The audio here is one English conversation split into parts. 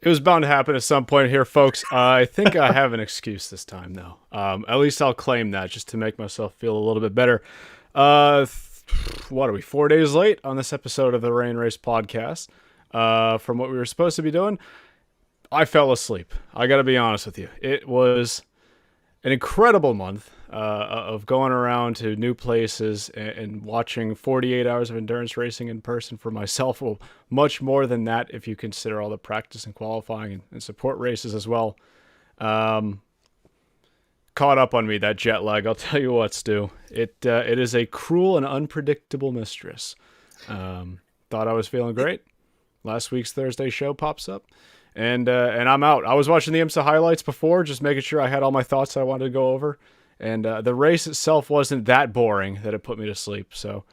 It was bound to happen at some point here, folks. I think I have an excuse this time, though. At least I'll claim that just to make myself feel a little bit better. What are we, 4 days late on this episode of the Rain Race podcast from what we were supposed to be doing? I fell asleep. I got to be honest with you. It was an incredible month of going around to new places and watching 48 hours of endurance racing in person for myself. Well, much more than that if you consider all the practice and qualifying and support races as well. Caught up on me, that jet lag. I'll tell you what, Stu. It is a cruel and unpredictable mistress. Thought I was feeling great. Last week's Thursday show pops up. And I'm out. I was watching the IMSA highlights before, just making sure I had all my thoughts I wanted to go over. And the race itself wasn't that boring that it put me to sleep. So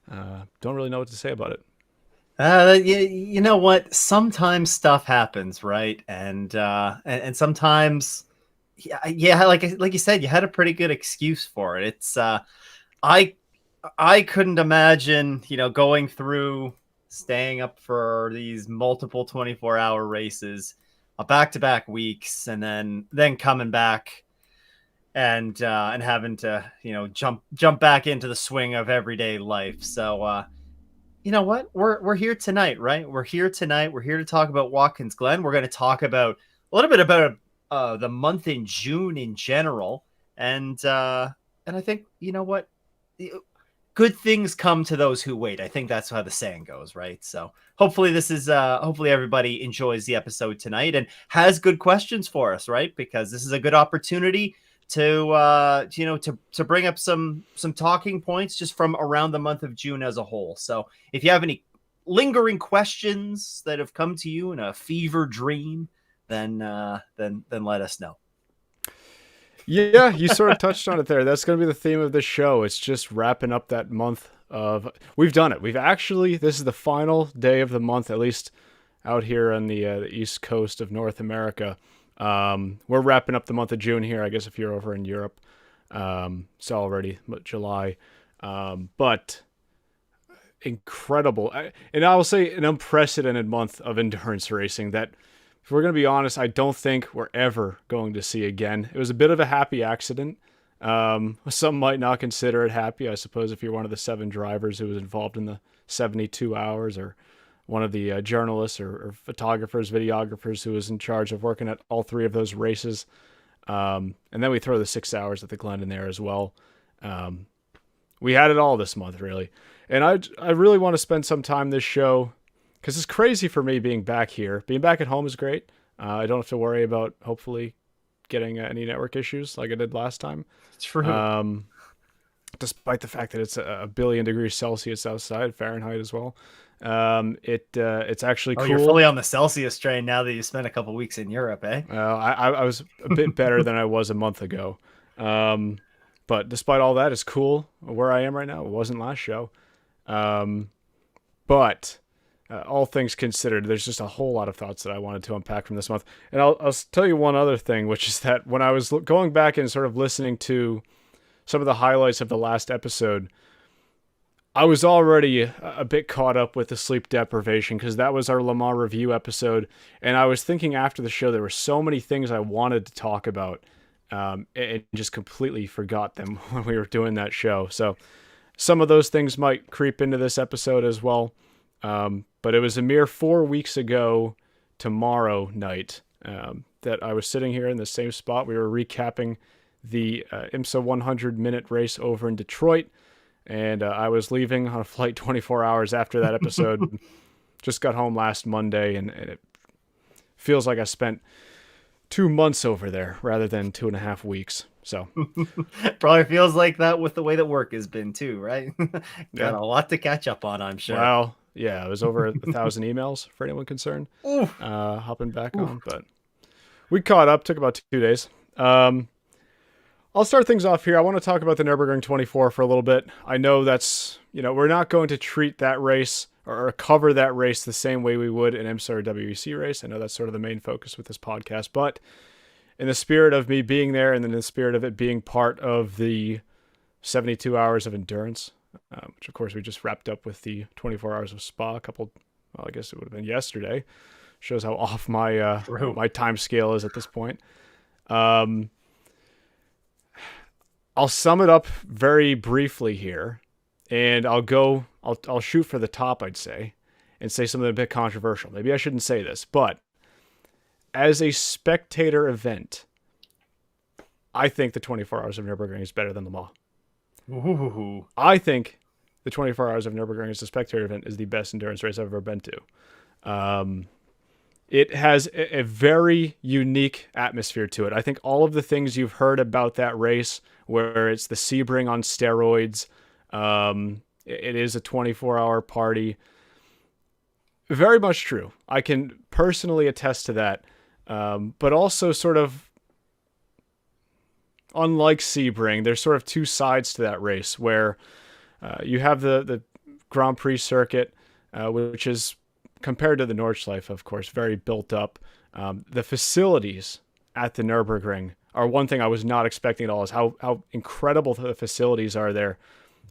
don't really know what to say about it. You know what? Sometimes stuff happens, right? And sometimes, yeah, like you said, you had a pretty good excuse for it. It's I couldn't imagine, going through staying up for these multiple 24-hour races, back-to-back weeks, and then coming back and having to jump back into the swing of everyday life. So you know what, we're here tonight, right? We're here to talk about Watkins Glen. We're going to talk about a little bit about the month in June in general, and I think, you know what, good things come to those who wait. I think that's how the saying goes, right? So hopefully hopefully everybody enjoys the episode tonight and has good questions for us, right? Because this is a good opportunity to bring up some talking points just from around the month of June as a whole. So if you have any lingering questions that have come to you in a fever dream, then let us know. Yeah, you sort of touched on it there. That's going to be the theme of the show. It's just wrapping up that month of... We've done it. This is the final day of the month, at least out here on the east coast of North America. We're wrapping up the month of June here, I guess, if you're over in Europe. It's already July. But incredible. And I will say an unprecedented month of endurance racing that... If we're going to be honest, I don't think we're ever going to see again. It was a bit of a happy accident. Some might not consider it happy, I suppose, if you're one of the 7 drivers who was involved in the 72 hours, or one of the journalists or photographers, videographers who was in charge of working at all 3 of those races. And then we throw the 6 hours at the Glen in there as well. We had it all this month, really. And I really want to spend some time this show, because it's crazy for me being back here. Being back at home is great. I don't have to worry about, hopefully, getting any network issues like I did last time. True. Despite the fact that it's a billion degrees Celsius outside, Fahrenheit as well. It's actually cool. You're fully on the Celsius train now that you spent a couple weeks in Europe, eh? I was a bit better than I was a month ago. But despite all that, it's cool where I am right now. It wasn't last show. But... all things considered, there's just a whole lot of thoughts that I wanted to unpack from this month. And I'll tell you one other thing, which is that when I was going back and sort of listening to some of the highlights of the last episode, I was already a bit caught up with the sleep deprivation, because that was our Le Mans review episode. And I was thinking after the show, there were so many things I wanted to talk about, and just completely forgot them when we were doing that show. So some of those things might creep into this episode as well. But it was a mere 4 weeks ago tomorrow night that I was sitting here in the same spot. We were recapping the IMSA 100-minute race over in Detroit, and I was leaving on a flight 24 hours after that episode. Just got home last Monday, and it feels like I spent 2 months over there rather than 2.5 weeks. So probably feels like that with the way that work has been too, right? Got Yeah. a lot to catch up on, I'm sure. Well, yeah, it was over 1,000 emails for anyone concerned. Hopping back on, but we caught up. Took about 2 days. I'll start things off here. I want to talk about the Nürburgring 24 for a little bit. I know that's, we're not going to treat that race or cover that race the same way we would an IMSA or WEC race. I know that's sort of the main focus with this podcast, but in the spirit of me being there, and in the spirit of it being part of the 72 hours of endurance, which of course we just wrapped up with the 24 hours of Spa I guess it would have been yesterday. Shows how off my True. my time scale is at this point. Um, I'll sum it up very briefly here, and I'll shoot for the top, I'd say, and say something a bit controversial. Maybe I shouldn't say this, but as a spectator event, I think the 24 Hours of Nürburgring is better than Le Mans. Ooh. I think the 24 Hours of Nürburgring as a spectator event is the best endurance race I've ever been to. It has a very unique atmosphere to it. I think all of the things you've heard about that race, where it's the Sebring on steroids, it is a 24-hour party, very much true. I can personally attest to that. But also sort of, unlike Sebring, there's sort of two sides to that race where you have the Grand Prix circuit, which is, compared to the Nordschleife, of course, very built up. The facilities at the Nürburgring are one thing I was not expecting at all, is how incredible the facilities are there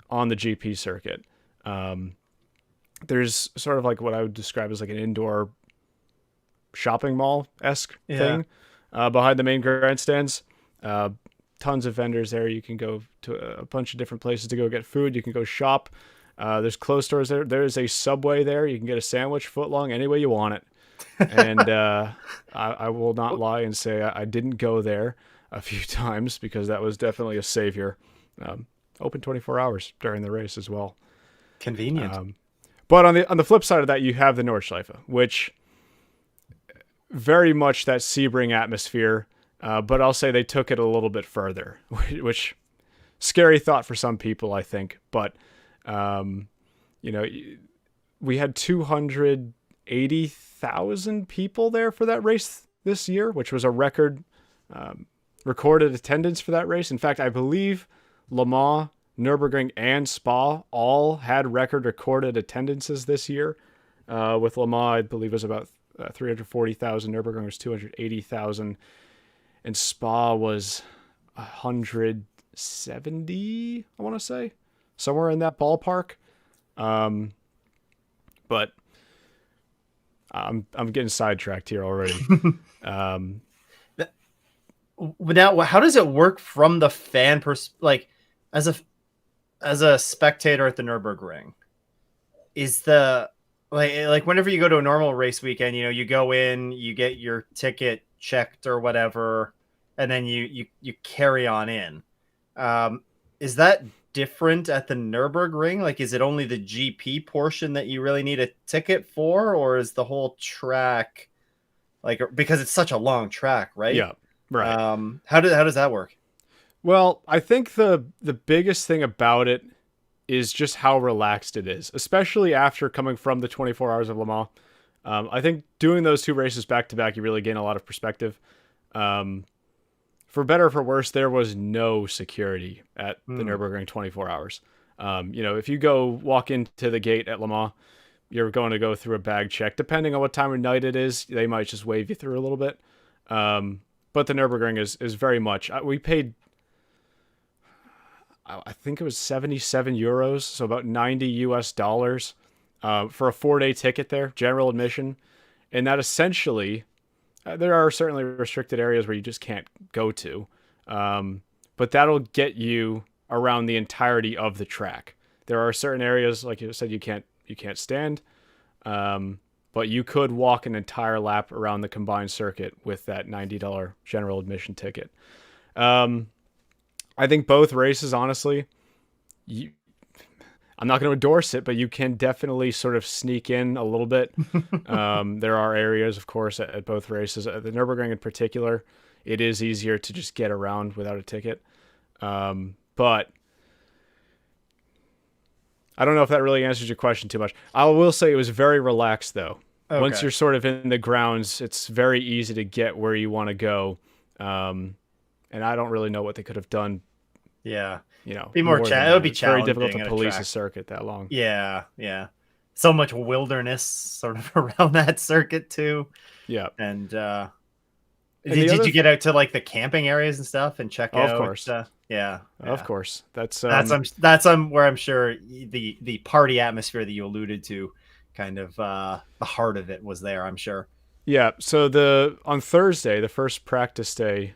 on the GP circuit. There's sort of like what I would describe as like an indoor shopping mall-esque thing behind the main grandstands. Tons of vendors there. You can go to a bunch of different places to go get food. You can go shop. There's clothes stores there. There's a Subway there. You can get a sandwich foot long any way you want it. And I will not lie and say I didn't go there a few times, because that was definitely a savior. Open 24 hours during the race as well. Convenient. But on the flip side of that, you have the Nordschleife, which very much that Sebring atmosphere, but I'll say they took it a little bit further, which scary thought for some people, I think. But we had 280,000 people there for that race this year, which was a record recorded attendance for that race. In fact, I believe Le Mans, Nürburgring, and Spa all had record recorded attendances this year. With Le Mans, I believe it was about 340,000. Nürburgring was 280,000. And Spa was 170, I want to say. Somewhere in that ballpark. But I'm getting sidetracked here already. Now, how does it work from the fan like as a spectator at the Nürburgring? Is the like whenever you go to a normal race weekend, you go in, you get your ticket checked or whatever, and then you carry on in. Is that different at the Nürburgring? Like, is it only the GP portion that you really need a ticket for, or is the whole track, like, because it's such a long track, right? Yeah, right. How does that work? Well, I think the biggest thing about it is just how relaxed it is, especially after coming from the 24 Hours of Le Mans. I think doing those two races back to back, you really gain a lot of perspective. For better or for worse, there was no security at the Nürburgring 24 hours. If you go walk into the gate at Le Mans, you're going to go through a bag check. Depending on what time of night it is, they might just wave you through a little bit. But the Nürburgring is very much, we paid, I think it was 77 euros, so about $90 for a 4-day ticket there, general admission. And that essentially, there are certainly restricted areas where you just can't go to. But that'll get you around the entirety of the track. There are certain areas, like you said, you can't stand. But you could walk an entire lap around the combined circuit with that $90 general admission ticket. I think both races, honestly, I'm not going to endorse it, but you can definitely sort of sneak in a little bit. There are areas, of course, at both races. At the Nürburgring in particular, it is easier to just get around without a ticket. But I don't know if that really answers your question too much. I will say it was very relaxed, though. Okay. Once you're sort of in the grounds, it's very easy to get where you want to go. And I don't really know what they could have done. Yeah. Be more it would be it's challenging. Very difficult to police a circuit that long. Yeah. So much wilderness sort of around that circuit too. Yeah. And did you get out to like the camping areas and stuff and check out? Of course. Yeah. Of course. That's where I'm sure the party atmosphere that you alluded to, kind of the heart of it was there, I'm sure. Yeah. So on Thursday, the first practice day,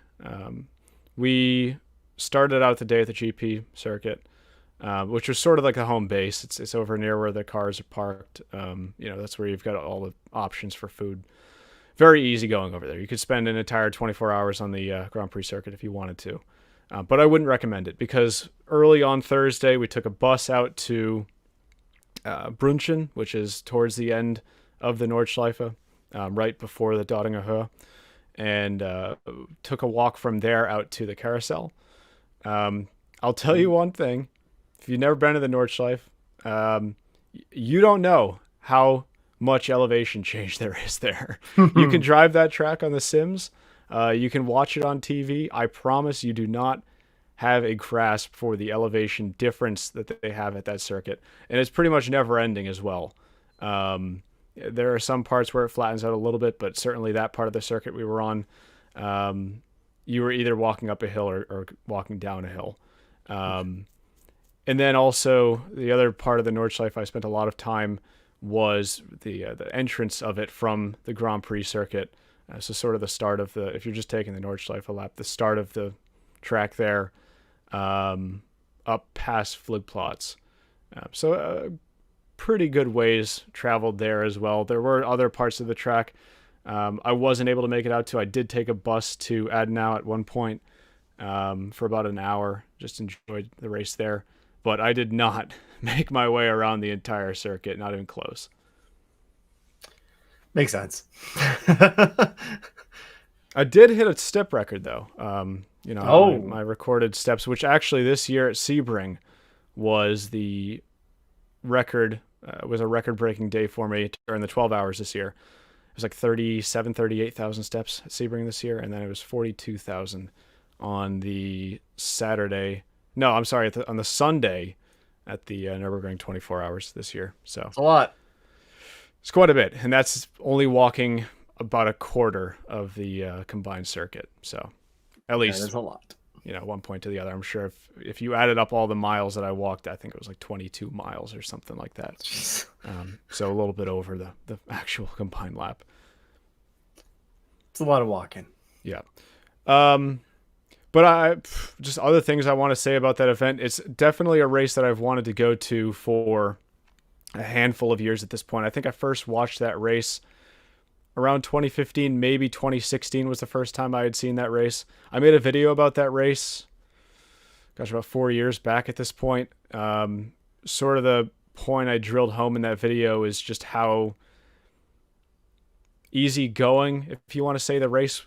we started out the day at the GP circuit, which was sort of like a home base. It's over near where the cars are parked. That's where you've got all the options for food. Very easy going over there. You could spend an entire 24 hours on the Grand Prix circuit if you wanted to. But I wouldn't recommend it because early on Thursday, we took a bus out to Brunchen, which is towards the end of the Nordschleife, right before the Dottinger Höhe, and took a walk from there out to the carousel. I'll tell you one thing. If you've never been to the Nordschleife, you don't know how much elevation change there is there. You can drive that track on the Sims. You can watch it on TV. I promise you do not have a grasp for the elevation difference that they have at that circuit. And it's pretty much never ending as well. There are some parts where it flattens out a little bit, but certainly that part of the circuit we were on, you were either walking up a hill or walking down a hill. And then also the other part of the Nordschleife I spent a lot of time was the entrance of it from the Grand Prix circuit. So sort of the start of if you're just taking the Nordschleife lap, the start of the track there, up past Flugplatz. So pretty good ways traveled there as well. There were other parts of the track I wasn't able to make it out to. I did take a bus to Adenau at one point for about an hour, just enjoyed the race there. But I did not make my way around the entire circuit, not even close. Makes sense. I did hit a step record, though. My recorded steps, which actually this year at Sebring was the record, was a record-breaking day for me during the 12 hours this year. It was like 38,000 steps at Sebring this year, and then it was 42,000 on the Saturday. No, I'm sorry, on the Sunday at the Nürburgring 24 hours this year. So it's a lot. It's quite a bit, and that's only walking about a quarter of the combined circuit. So at least that's a lot. One point to the other. I'm sure if you added up all the miles that I walked, I think it was like 22 miles or something like that. So a little bit over the actual combined lap. It's a lot of walking. Yeah. But just other things I want to say about that event. It's definitely a race that I've wanted to go to for a handful of years at this point. I think I first watched that race around 2015, maybe 2016 was the first time I had seen that race. I made a video about that race, about 4 years back at this point. Sort of the point I drilled home in that video is just how easy going, if you want to say the race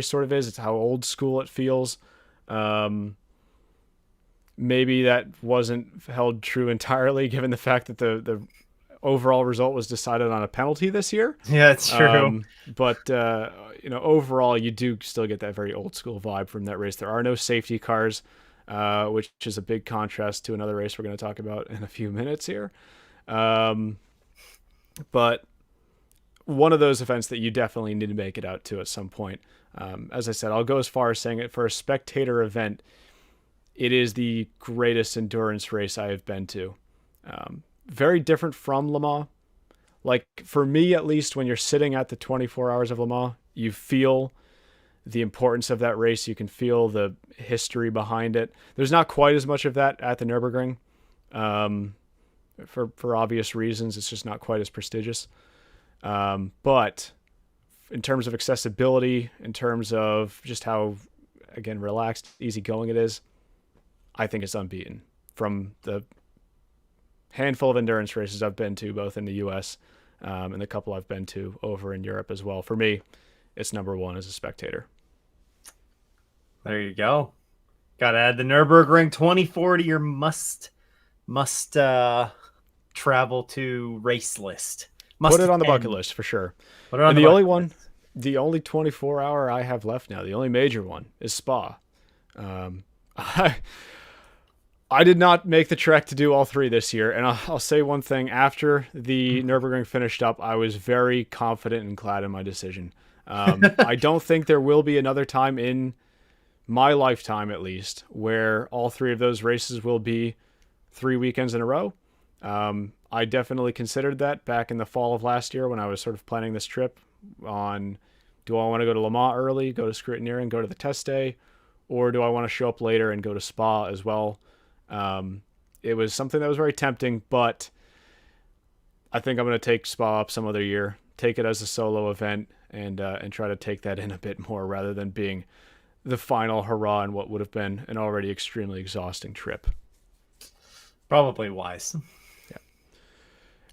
sort of is. It's how old school it feels. Maybe that wasn't held true entirely, given the fact that the overall result was decided on a penalty this year. Yeah, it's true. But overall, you do still get that very old school vibe from that race. There are no safety cars, which is a big contrast to another race we're going to talk about in a few minutes here. But one of those events that you definitely need to make it out to at some point. As I said, I'll go as far as saying it for a spectator event, it is the greatest endurance race I have been to. Very different from Le Mans. Like, for me, at least, when you're sitting at the 24 hours of Le Mans, you feel the importance of that race. You can feel the history behind it. There's not quite as much of that at the Nürburgring. For obvious reasons, it's just not quite as prestigious. But in terms of accessibility, in terms of just how, again, relaxed, easygoing it is, I think it's unbeaten. From the handful of endurance races I've been to, both in the U.S. And the couple I've been to over in Europe as well, for me, it's number one as a spectator. There you go. Got to add the Nürburgring 2040 to your must travel to race list. Put it on the bucket list for sure. And the only 24-hour I have left now, the only major one, is Spa. I did not make the trek to do all three this year, and I'll say one thing. After the Nürburgring finished up, I was very confident and glad in my decision. I don't think there will be another time in my lifetime, at least, where all three of those races will be 3 weekends in a row. I definitely considered that back in the fall of last year when I was sort of planning this trip. on, do I want to go to Le Mans early, go to scrutineering, go to the test day, or do I want to show up later and go to Spa as well? It was something that was very tempting, but I think I'm going to take Spa up some other year, take it as a solo event, and try to take that in a bit more rather than being the final hurrah in what would have been an already extremely exhausting trip. Probably wise. Yeah.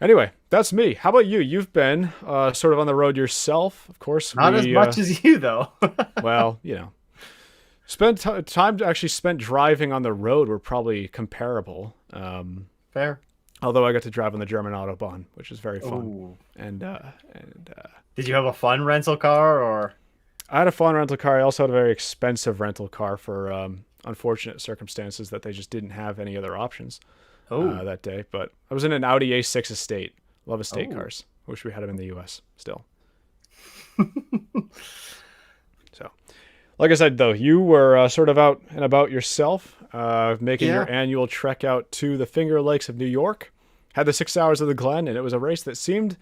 Anyway, that's me. How about you? You've been sort of on the road yourself, of course. Not as much as you, though. Well, spent time actually spent driving on the road were probably comparable. Fair. Although I got to drive on the German Autobahn, which is very fun. Ooh. And Did you have a fun rental car, or? I had a fun rental car. I also had a very expensive rental car for unfortunate circumstances that they just didn't have any other options that day. But I was in an Audi A6 Estate. Love estate cars. Wish we had them in the U.S. still. So, like I said, though, you were sort of out and about yourself, making your annual trek out to the Finger Lakes of New York. Had the 6 hours of the Glen, and it was a race that seemed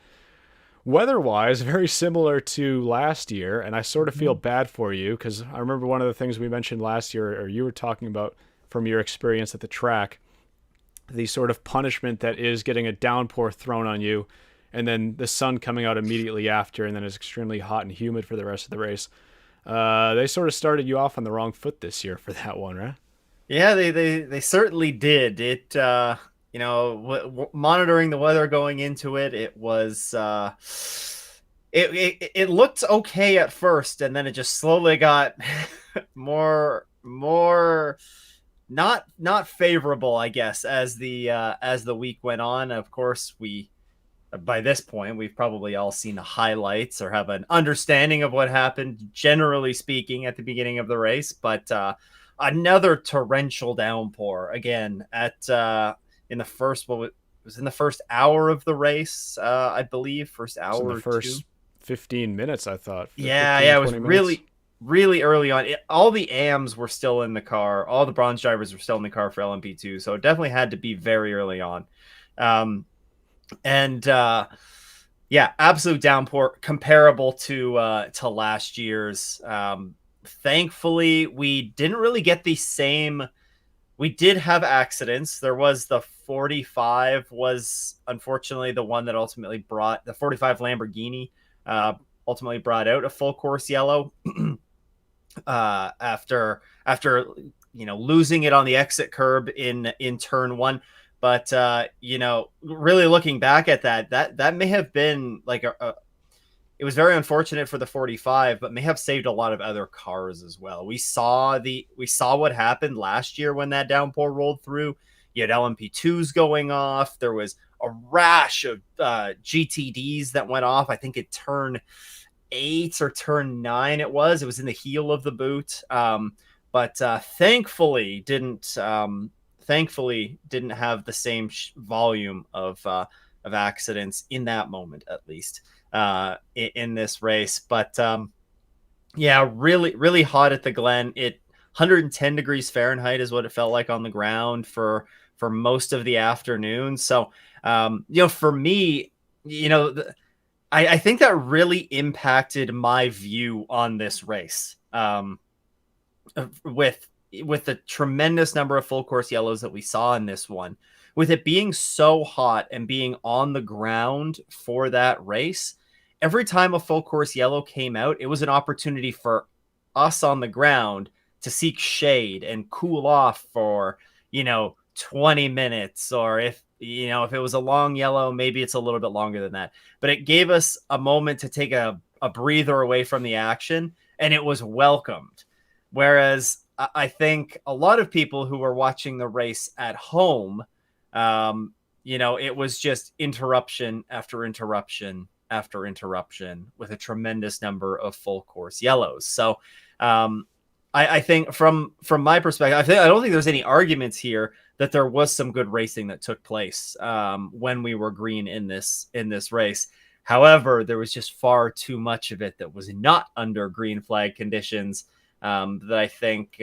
weather-wise very similar to last year, and I sort of feel bad for you because I remember one of the things we mentioned last year, or you were talking about from your experience at the track, the sort of punishment that is getting a downpour thrown on you and then the sun coming out immediately after, and then it's extremely hot and humid for the rest of the race. They sort of started you off on the wrong foot this year for that one, right? Yeah, they certainly did. It monitoring the weather going into it, it was it looked okay at first, and then it just slowly got more not favorable, I guess, as the week went on. Of course, by this point we've probably all seen the highlights or have an understanding of what happened, generally speaking, at the beginning of the race. But another torrential downpour again in the first hour of the race, I believe. First hour, in the first 15 minutes, I thought. It was really early on. All the AMs were still in the car. All the bronze drivers were still in the car for LMP2, so it definitely had to be very early on. Absolute downpour, comparable to last year's. Thankfully, we didn't really get the same. We did have accidents. There was the 45 was unfortunately the one that ultimately brought the 45 Lamborghini ultimately brought out a full course yellow after losing it on the exit curb in turn one. But really looking back at that may have been like it was very unfortunate for the 45, but may have saved a lot of other cars as well. We saw what happened last year when that downpour rolled through. You had LMP2s going off. There was a rash of GTDs that went off. I think it turn 8 or turn 9. It was in the heel of the boot. But thankfully didn't have the same volume of accidents in that moment, at least. In this race. But really, really hot at the Glen. 110 degrees Fahrenheit is what it felt like on the ground for most of the afternoon. So, for me, I think that really impacted my view on this race. With the tremendous number of full course yellows that we saw in this one, with it being so hot and being on the ground for that race, every time a full course yellow came out, it was an opportunity for us on the ground to seek shade and cool off for, 20 minutes. Or if it was a long yellow, maybe it's a little bit longer than that. But it gave us a moment to take a breather away from the action, and it was welcomed. Whereas I think a lot of people who were watching the race at home, it was just interruption after interruption after interruption with a tremendous number of full course yellows. So I think from my perspective, I don't think there's any arguments here that there was some good racing that took place when we were green in this race. However, there was just far too much of it that was not under green flag conditions that I think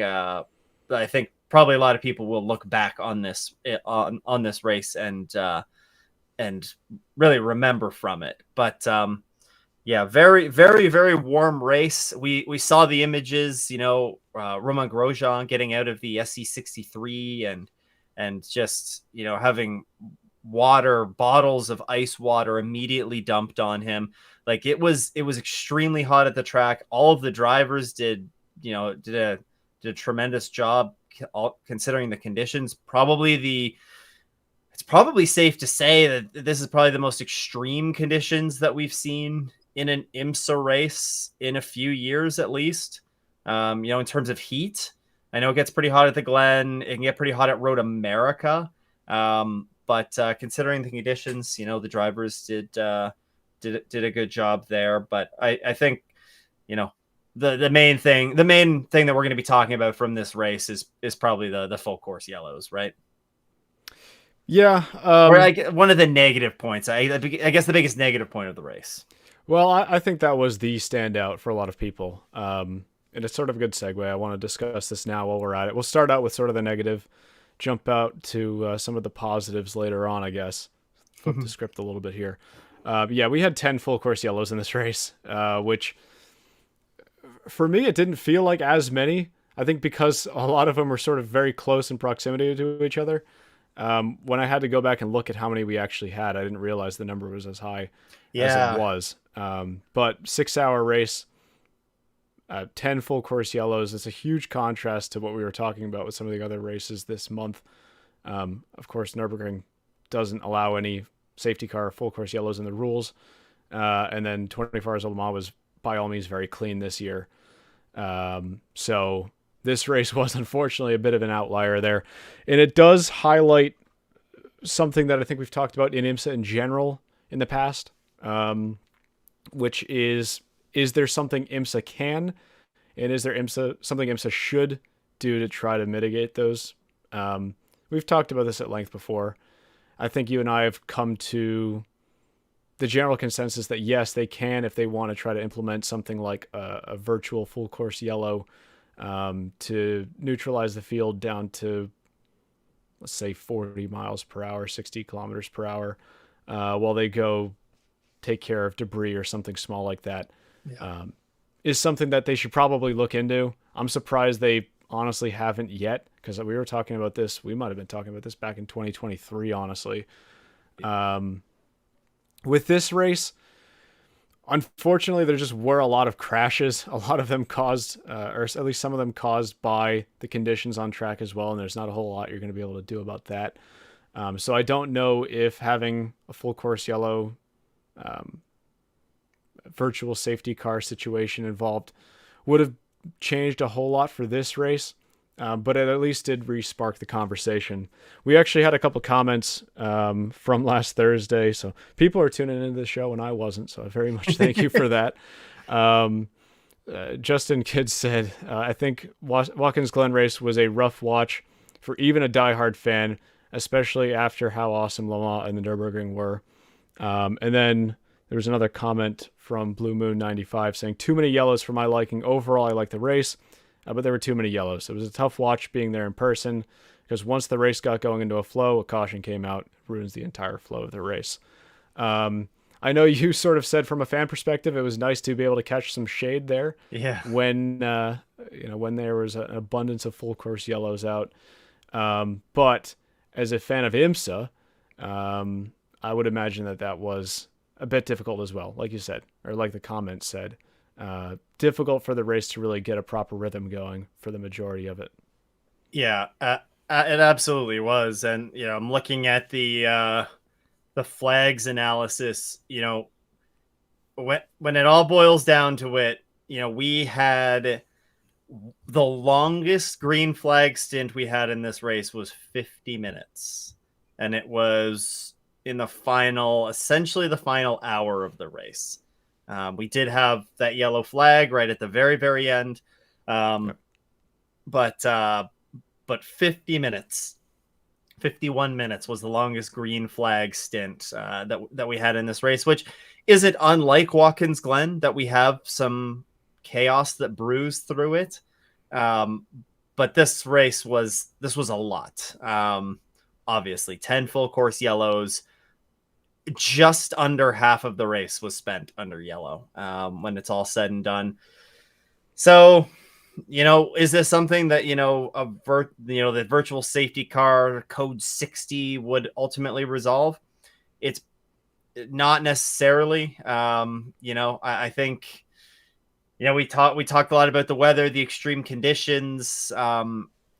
probably a lot of people will look back on this race and really remember from it. But Yeah, very, very, very warm race. We saw the images, Romain Grosjean getting out of the SE63 and just, having bottles of ice water immediately dumped on him. Like it was extremely hot at the track. All of the drivers did a tremendous job considering the conditions. It's probably safe to say that this is probably the most extreme conditions that we've seen in an IMSA race in a few years, at least. In terms of heat, I know it gets pretty hot at the Glen. It can get pretty hot at Road America. But considering the conditions, the drivers did a good job there. But I think, the main thing that we're going to be talking about from this race is probably the full course yellows, right? Yeah. Or one of the negative points. I guess the biggest negative point of the race. Well, I think that was the standout for a lot of people. And it's sort of a good segue. I want to discuss this now while we're at it. We'll start out with sort of the negative, jump out to some of the positives later on, I guess. Flip the script a little bit here. Yeah, we had 10 full course yellows in this race, which for me, it didn't feel like as many. I think because a lot of them were sort of very close in proximity to each other. When I had to go back and look at how many we actually had, I didn't realize the number was as high as it was. But 6-hour race, 10 full course yellows. It's a huge contrast to what we were talking about with some of the other races this month. Of course, Nürburgring doesn't allow any safety car full course yellows in the rules. And then 24 Hours of Le Mans was by all means very clean this year. So this race was unfortunately a bit of an outlier there. And it does highlight something that I think we've talked about in IMSA in general in the past, which is there something IMSA can, and is there something IMSA should do to try to mitigate those? We've talked about this at length before. I think you and I have come to the general consensus that yes, they can if they want to try to implement something like a virtual full course yellow to neutralize the field down to, let's say, 40 miles per hour, 60 kilometers per hour, while they go take care of debris or something small like that. Yeah. Is something that they should probably look into. I'm surprised they honestly haven't yet, because we were talking about this. We might have been talking about this back in 2023, honestly. With this race, unfortunately, there just were a lot of crashes. A lot of them caused, or at least some of them caused by the conditions on track as well, and there's not a whole lot you're going to be able to do about that. So I don't know if having a full course yellow virtual safety car situation involved would have changed a whole lot for this race, but it at least did re-spark the conversation. We actually had a couple comments from last Thursday, so people are tuning into the show and I wasn't, so I very much thank you for that. Justin Kidd said, I think Watkins Glen race was a rough watch for even a diehard fan, especially after how awesome Le Mans and the Nürburgring were. And then there was another comment from Blue Moon 95 saying, too many yellows for my liking. Overall, I like the race, but there were too many yellows. It was a tough watch being there in person, because once the race got going into a flow, a caution came out, ruins the entire flow of the race. I know you sort of said from a fan perspective, it was nice to be able to catch some shade there. Yeah. When when there was an abundance of full course yellows out. But as a fan of IMSA, I would imagine that was a bit difficult as well, like you said, or like the comment said. Difficult for the race to really get a proper rhythm going for the majority of it. Yeah, it absolutely was. And, I'm looking at the flags analysis, when it all boils down to it, we had the longest green flag stint we had in this race was 50 minutes. And it was in essentially the final hour of the race. We did have that yellow flag right at the very, very end. But 50 minutes, 51 minutes was the longest green flag stint that we had in this race, which isn't unlike Watkins Glen, that we have some chaos that brews through it. But this race was a lot. Obviously 10 full course yellows, just under half of the race was spent under yellow when it's all said and done. So, is this something that, the virtual safety car code 60 would ultimately resolve? It's not necessarily. I think, we talked a lot about the weather, the extreme conditions,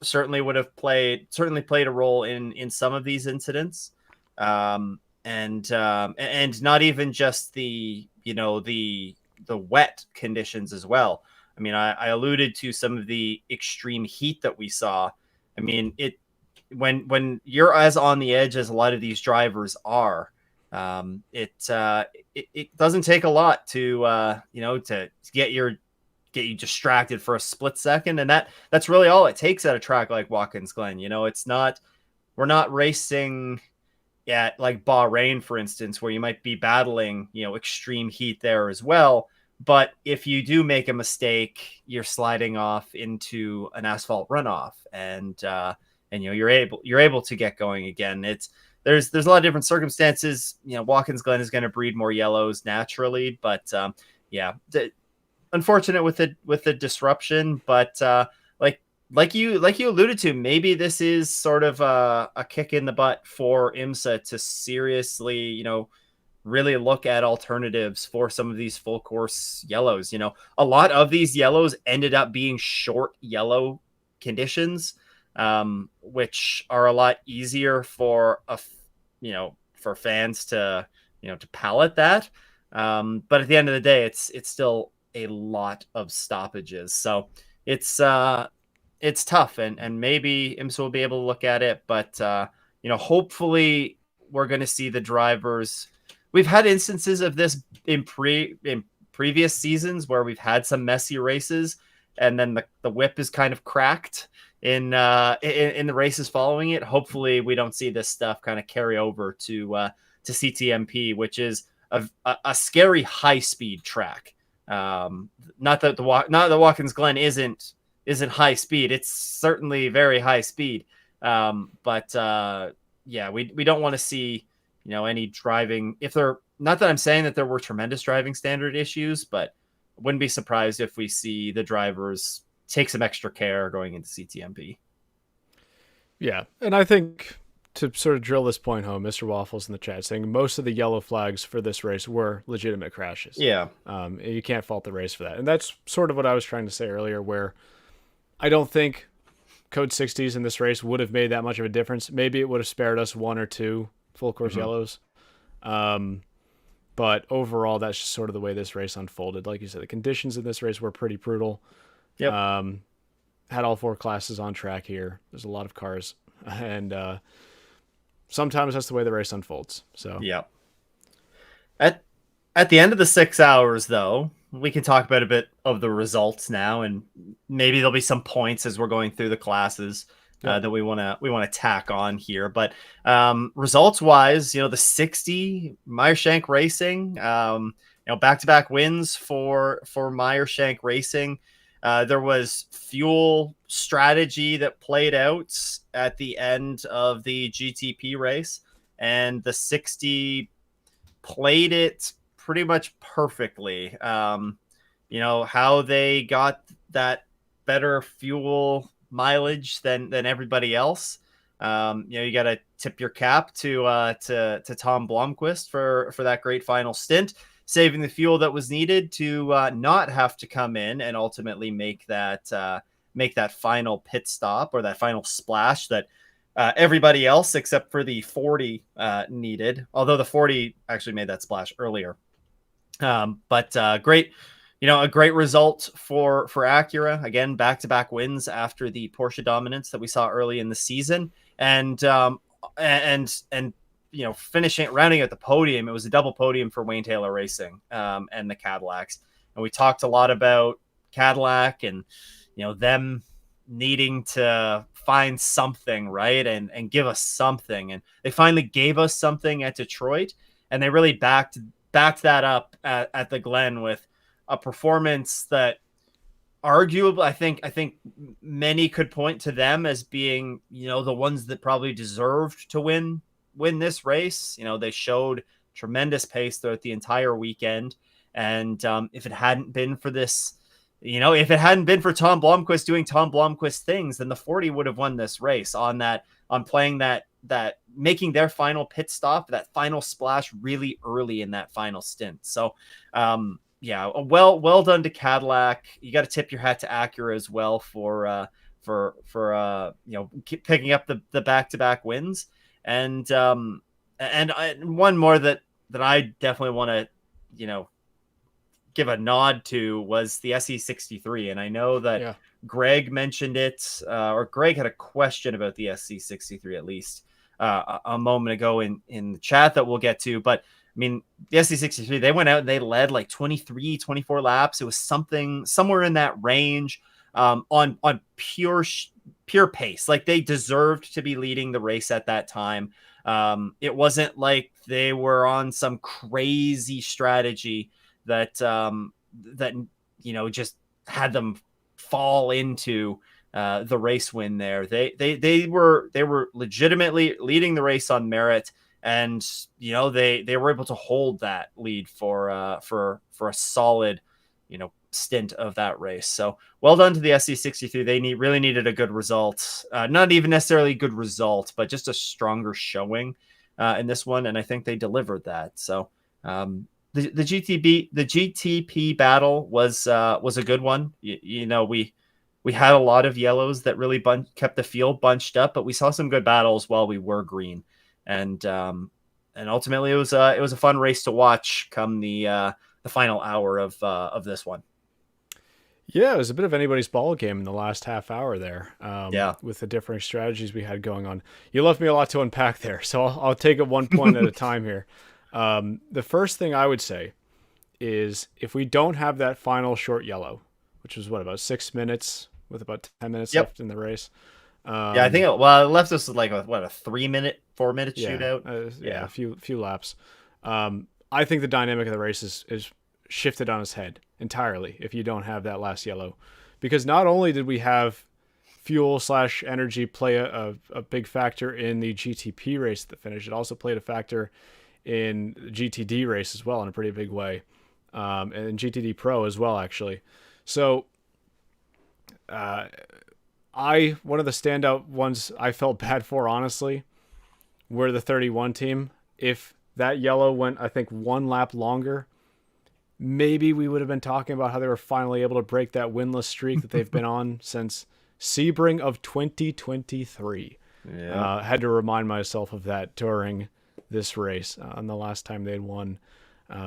certainly played a role in some of these incidents. And not even just the wet conditions as well. I mean, I alluded to some of the extreme heat that we saw. I mean, when you're as on the edge as a lot of these drivers are, it doesn't take a lot to get you distracted for a split second, and that's really all it takes at a track like Watkins Glen. We're not racing at like Bahrain, for instance, where you might be battling, extreme heat there as well. But if you do make a mistake, you're sliding off into an asphalt runoff, and you're able to get going again. There's a lot of different circumstances. Watkins Glen is going to breed more yellows naturally, but unfortunate with the disruption. But like you alluded to, maybe this is sort of a kick in the butt for IMSA to seriously, really look at alternatives for some of these full course yellows. A lot of these yellows ended up being short yellow conditions, which are a lot easier for fans to palate that. But at the end of the day, it's still a lot of stoppages. So it's tough, and maybe IMSA will be able to look at it, but hopefully we're going to see the drivers. We've had instances of this in previous seasons where we've had some messy races, and then the whip is kind of cracked in the races following it. Hopefully we don't see this stuff kind of carry over to CTMP, which is a scary high speed track. Not that Watkins Glen isn't high speed. It's certainly very high speed. But we don't want to see, any driving. Not that I'm saying that there were tremendous driving standard issues, but wouldn't be surprised if we see the drivers take some extra care going into CTMP. Yeah. And I think to sort of drill this point home, Mr. Waffles in the chat saying most of the yellow flags for this race were legitimate crashes. Yeah. You can't fault the race for that. And that's sort of what I was trying to say earlier, where I don't think code 60s in this race would have made that much of a difference. Maybe it would have spared us one or two full course yellows. But overall, that's just sort of the way this race unfolded. Like you said, the conditions in this race were pretty brutal. Yep. Had all four classes on track here. There's a lot of cars. And sometimes that's the way the race unfolds. So yeah. At the end of the 6 hours, though, we can talk about a bit of the results now, and maybe there'll be some points as we're going through the classes that we want to tack on here. But results wise, the 60 Meyer Shank Racing, back-to-back wins for Meyer Shank Racing. There was fuel strategy that played out at the end of the GTP race, and the 60 played it pretty much perfectly. How they got that better fuel mileage than everybody else. You got to tip your cap to Tom Blomqvist for that great final stint, saving the fuel that was needed to not have to come in and ultimately make that final pit stop or that final splash that everybody else except for the 40 needed. Although the 40 actually made that splash earlier. But great, a great result for Acura. Again, back-to-back wins after the Porsche dominance that we saw early in the season, and finishing, rounding out the podium. It was a double podium for Wayne Taylor Racing and the Cadillacs. And we talked a lot about Cadillac and them needing to find something, right, and give us something. And they finally gave us something at Detroit, and they really backed that up at the Glen with a performance that arguably I think many could point to them as being, the ones that probably deserved to win this race. They showed tremendous pace throughout the entire weekend. And if it hadn't been for this, if it hadn't been for Tom Blomqvist doing Tom Blomqvist things, then the 40 would have won this race on playing that making their final pit stop, that final splash really early in that final stint. So, well done to Cadillac. You got to tip your hat to Acura as well for picking up the back-to-back wins. And one more that I definitely want to, give a nod to was the SE63. And I know that Greg mentioned it, or Greg had a question about the SC63 at least a moment ago in the chat that we'll get to. But I mean, the SC63, they went out and they led like 23, 24 laps. It was somewhere in that range on pure pace. Like, they deserved to be leading the race at that time. It wasn't like they were on some crazy strategy that just had them fall into the race win there. They were legitimately leading the race on merit, and they were able to hold that lead for a solid stint of that race. So well done to the SC63. They really needed a good result, not even necessarily a good result, but just a stronger showing in this one, and I think they delivered that. So the GTP battle was a good one. We had a lot of yellows that really kept the field bunched up, but we saw some good battles while we were green, and ultimately it was a fun race to watch come the final hour of this one. Yeah, it was a bit of anybody's ball game in the last half hour there. With the different strategies we had going on. You left me a lot to unpack there, so I'll take it one point at a time here. The first thing I would say is, if we don't have that final short yellow, which was about 6 minutes with about 10 minutes left in the race. I think it left us with like a 4-minute shootout. A few laps. I think the dynamic of the race is shifted on its head entirely if you don't have that last yellow, because not only did we have fuel/energy play a big factor in the GTP race at the finish, it also played a factor in the GTD race as well in a pretty big way, and in GTD Pro as well, actually. So one of the standout ones I felt bad for, honestly, were the 31 team. If that yellow went, I think, one lap longer, maybe we would have been talking about how they were finally able to break that winless streak that they've been on since Sebring of 2023. Had to remind myself of that during this race on the last time they'd won.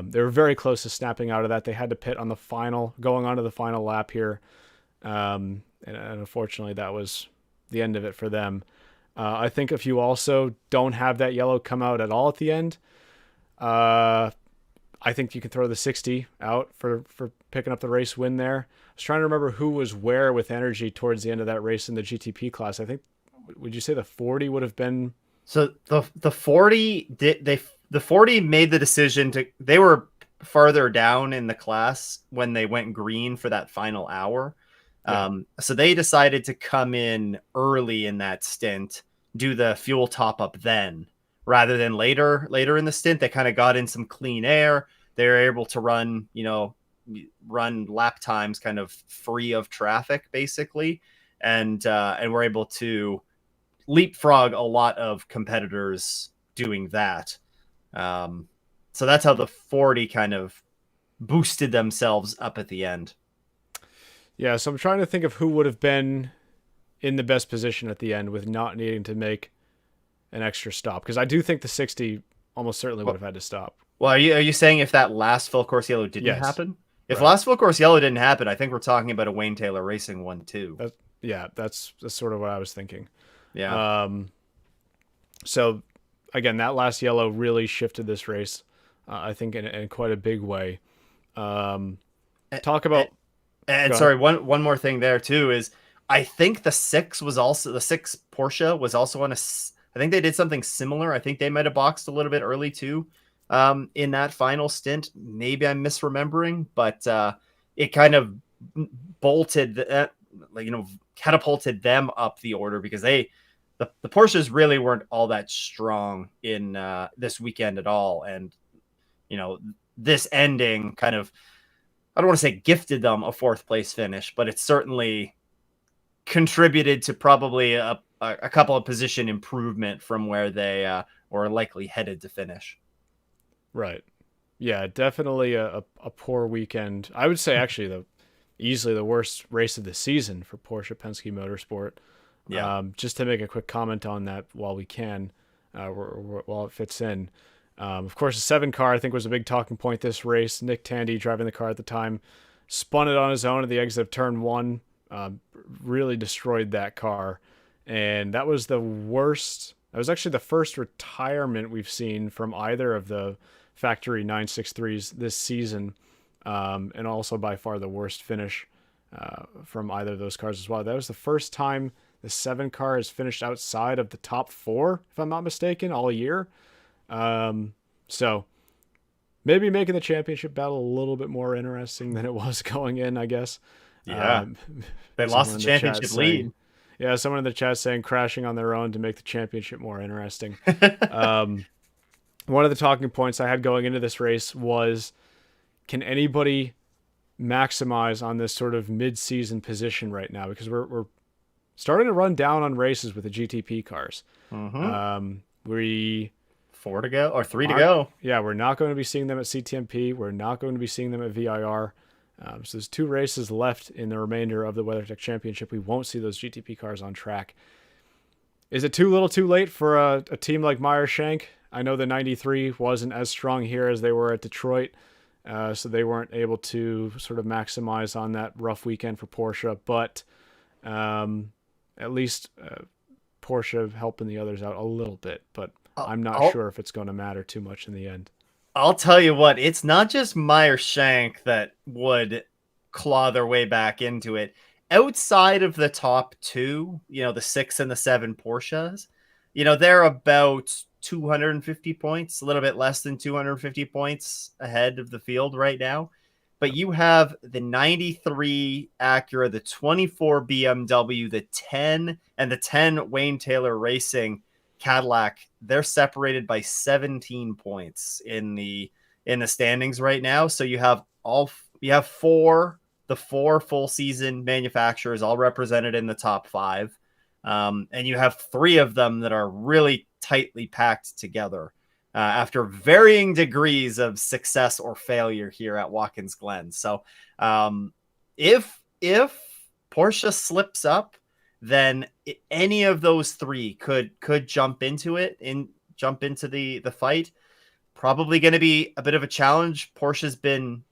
They were very close to snapping out of that. They had to pit on going on to the final lap here. And unfortunately, that was the end of it for them. I think if you also don't have that yellow come out at all at the end, I think you can throw the 60 out for picking up the race win there. I was trying to remember who was where with energy towards the end of that race in the GTP class. I think, would you say the 40 would have been? So the 40 the 40 made the decision they were farther down in the class when they went green for that final hour. So they decided to come in early in that stint, do the fuel top up then, rather than later in the stint. They kind of got in some clean air. They were able to run lap times kind of free of traffic, basically. And we're able to leapfrog a lot of competitors doing that. So that's how the 40 kind of boosted themselves up at the end. Yeah, so I'm trying to think of who would have been in the best position at the end with not needing to make an extra stop, because I do think the 60 almost certainly would have had to stop. Well, are you saying if that last full course yellow didn't happen? If last full course yellow didn't happen, I think we're talking about a Wayne Taylor Racing one too. That's sort of what I was thinking. Yeah. So again, that last yellow really shifted this race, I think, in quite a big way. Talk about. And sorry, one more thing there too is I think the 6 Porsche was also on I think they did something similar. I think they might have boxed a little bit early too, in that final stint. Maybe I'm misremembering, but it kind of catapulted them up the order, because the Porsches really weren't all that strong in this weekend at all. And this ending kind of, I don't want to say gifted them a fourth place finish, but it certainly contributed to probably a couple of position improvement from where they were likely headed to finish. Right. Yeah, definitely a poor weekend. I would say actually easily the worst race of the season for Porsche Penske Motorsport. Yeah. Just to make a quick comment on that while we can, while it fits in. Of course, the 7 car I think was a big talking point this race. Nick Tandy, driving the car at the time, spun it on his own at the exit of turn 1. Really destroyed that car, and that was the worst. That was actually the first retirement we've seen from either of the factory 963s this season, and also by far the worst finish from either of those cars as well. That was the first time the 7 car has finished outside of the top 4, if I'm not mistaken, all year. So maybe making the championship battle a little bit more interesting than it was going in, I guess. Yeah. They lost the championship lead. Yeah, someone in the chat saying crashing on their own to make the championship more interesting. One of the talking points I had going into this race was, can anybody maximize on this sort of mid-season position right now? Because we're starting to run down on races with the GTP cars. Mm-hmm. 4 to go or 3 to go. Yeah, we're not going to be seeing them at CTMP. We're not going to be seeing them at VIR. So there's 2 races left in the remainder of the WeatherTech Championship. We won't see those GTP cars on track. Is it too little too late for a team like Meyer Shank? I know the 93 wasn't as strong here as they were at Detroit, so they weren't able to sort of maximize on that rough weekend for Porsche, but at least Porsche helping the others out a little bit, but I'm not sure if it's going to matter too much in the end. I'll tell you what, it's not just Meyer Shank that would claw their way back into it. Outside of the top 2, the 6 and the 7 Porsches, they're about 250 points, a little bit less than 250 points ahead of the field right now. But you have the 93 Acura, the 24 BMW, the 10 and the 10 Wayne Taylor Racing Cadillac. They're separated by 17 points in the standings right now. So you have the 4 full season manufacturers all represented in the top 5. And you have 3 of them that are really tightly packed together after varying degrees of success or failure here at Watkins Glen. So if Porsche slips up, then any of those 3 could jump into the fight. Probably going to be a bit of a challenge. Porsche's been,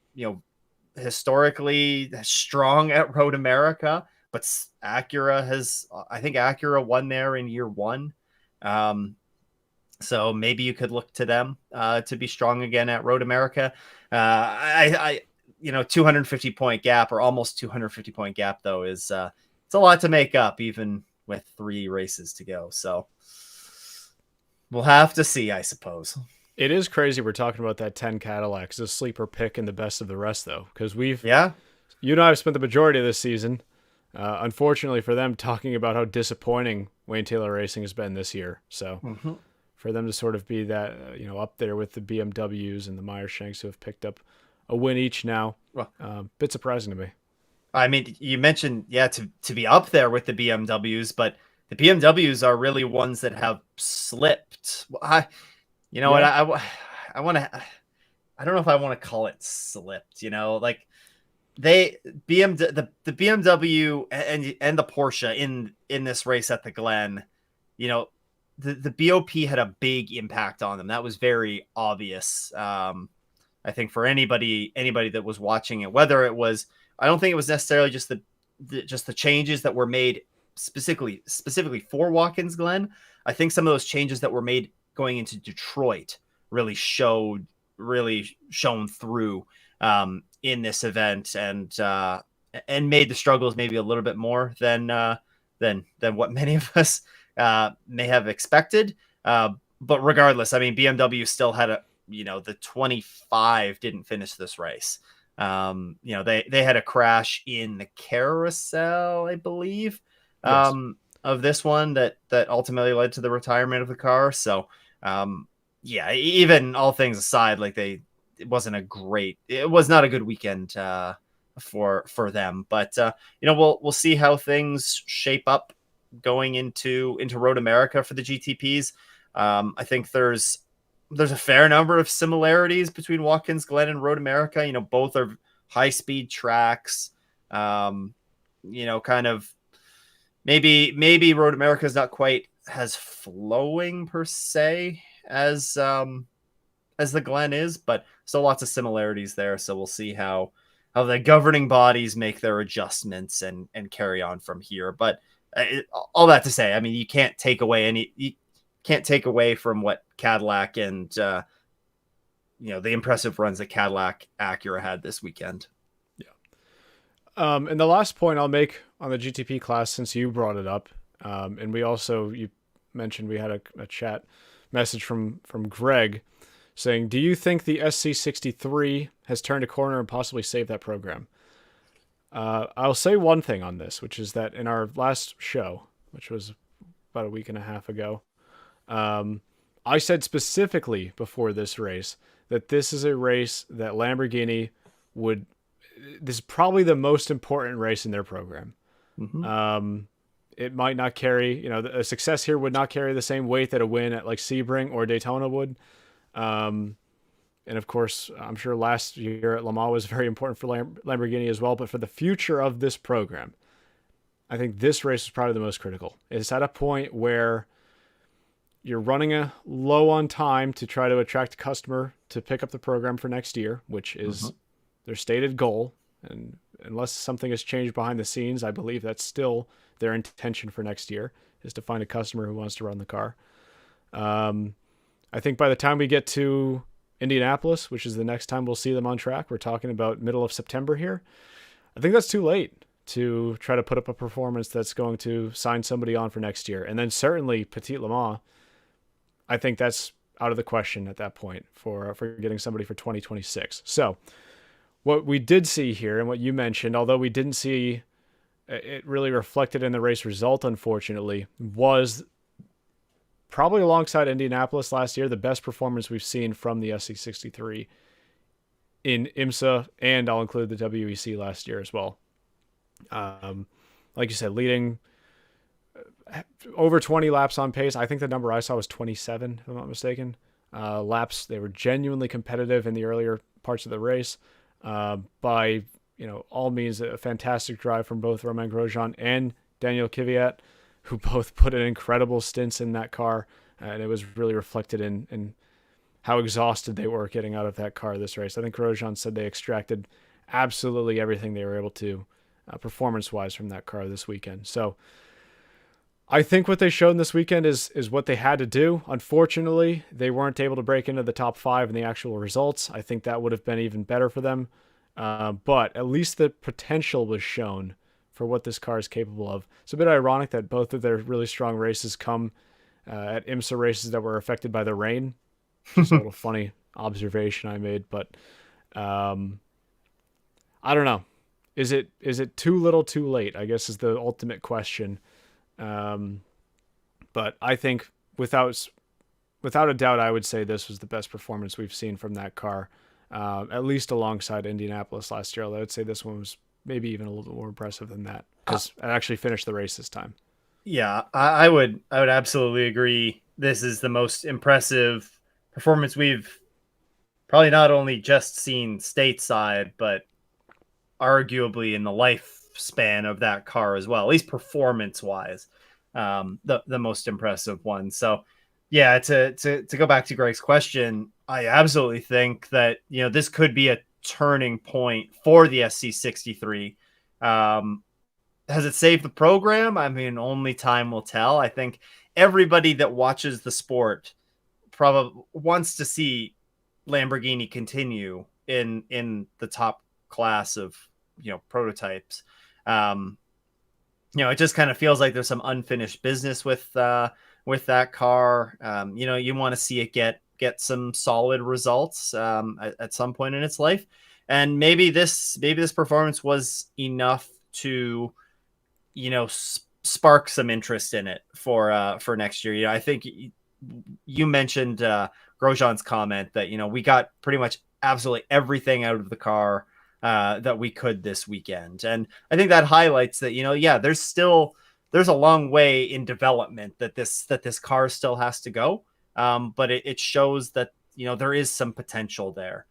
historically strong at Road America, but I think Acura won there in year 1. So maybe you could look to them to be strong again at Road America. 250 point gap, or almost 250 point gap, though, is it's a lot to make up, even with 3 races to go. So we'll have to see, I suppose. It is crazy we're talking about that 10 Cadillac as a sleeper pick and the best of the rest, though, because you and I have spent the majority of this season, unfortunately for them, talking about how disappointing Wayne Taylor Racing has been this year. So for them to sort of be that, up there with the BMWs and the Meyer Shanks who have picked up a win each now, bit surprising to me. I mean, you mentioned, to be up there with the BMWs, but the BMWs are really ones that have slipped. I want to, I don't know if I want to call it slipped, like the BMW and the Porsche in this race at the Glen, the BOP had a big impact on them. That was very obvious. I think for anybody that was watching it, whether it was, I don't think it was necessarily just the changes that were made specifically for Watkins Glen. I think some of those changes that were made going into Detroit really shone through in this event, and made the struggles maybe a little bit more than what many of us may have expected. But regardless, I mean, BMW still had the 25 didn't finish this race. They had a crash in the carousel, I believe, Yes. of this one that ultimately led to the retirement of the car. So, even all things aside, like they it was not a good weekend for them. But we'll see how things shape up going into Road America for the GTPs. I think there's a fair number of similarities between Watkins Glen and Road America. Both are high speed tracks. Kind of maybe Road America is not quite as flowing per se as the Glen is, but still lots of similarities there. So we'll see how the governing bodies make their adjustments and carry on from here. But all that to say, I mean, you can't take away from what Cadillac and the impressive runs that Cadillac Acura had this weekend. Yeah. And the last point I'll make on the GTP class, since you brought it up, and you mentioned we had a chat message from Greg saying, do you think the SC63 has turned a corner and possibly saved that program? I'll say one thing on this, which is that in our last show, which was about a week and a half ago, I said specifically before this race that this is a race that Lamborghini this is probably the most important race in their program. Mm-hmm. It might not carry, a success here would not carry the same weight that a win at like Sebring or Daytona would. And of course, I'm sure last year at Le Mans was very important for Lamborghini as well. But for the future of this program, I think this race is probably the most critical. It's at a point where you're running a low on time to try to attract a customer to pick up the program for next year, which is their stated goal. And unless something has changed behind the scenes, I believe that's still their intention for next year, is to find a customer who wants to run the car. I think by the time we get to Indianapolis, which is the next time we'll see them on track, we're talking about middle of September here. I think that's too late to try to put up a performance that's going to sign somebody on for next year. And then certainly Petit Le Mans, I think that's out of the question at that point for getting somebody for 2026. So what we did see here, and what you mentioned, although we didn't see it really reflected in the race result, unfortunately, was probably alongside Indianapolis last year, the best performance we've seen from the SC63 in IMSA, and I'll include the WEC last year as well. Like you said, leading over 20 laps on pace. I think the number I saw was 27, if I'm not mistaken. Laps, they were genuinely competitive in the earlier parts of the race. By all means, a fantastic drive from both Romain Grosjean and Daniel Kvyat, who both put in incredible stints in that car, and it was really reflected in how exhausted they were getting out of that car this race. I think Grosjean said they extracted absolutely everything they were able to performance-wise from that car this weekend. So I think what they showed this weekend is what they had to do. Unfortunately, they weren't able to break into the top 5 in the actual results. I think that would have been even better for them. But at least the potential was shown for what this car is capable of. It's a bit ironic that both of their really strong races come at IMSA races that were affected by the rain. Just a little funny observation I made, but I don't know. Is it too little, too late? I guess is the ultimate question. But I think without a doubt, I would say this was the best performance we've seen from that car, at least alongside Indianapolis last year. Although I would say this one was maybe even a little bit more impressive than that, because I actually finished the race this time. Yeah, I would absolutely agree. This is the most impressive performance we've probably not only just seen stateside, but arguably in the lifespan of that car as well, at least performance wise, the most impressive one. So yeah, to go back to Greg's question, I absolutely think that, this could be a turning point for the SC63. Has it saved the program? I mean, only time will tell. I think everybody that watches the sport probably wants to see Lamborghini continue in the top class of prototypes. It just kind of feels like there's some unfinished business with that car. You want to see it get some solid results at some point in its life, and maybe this performance was enough to spark some interest in it for next year. I think you mentioned Grosjean's comment that, we got pretty much absolutely everything out of the car that we could this weekend. And I think that highlights that, yeah, there's a long way in development that this car still has to go. But it shows that, there is some potential there.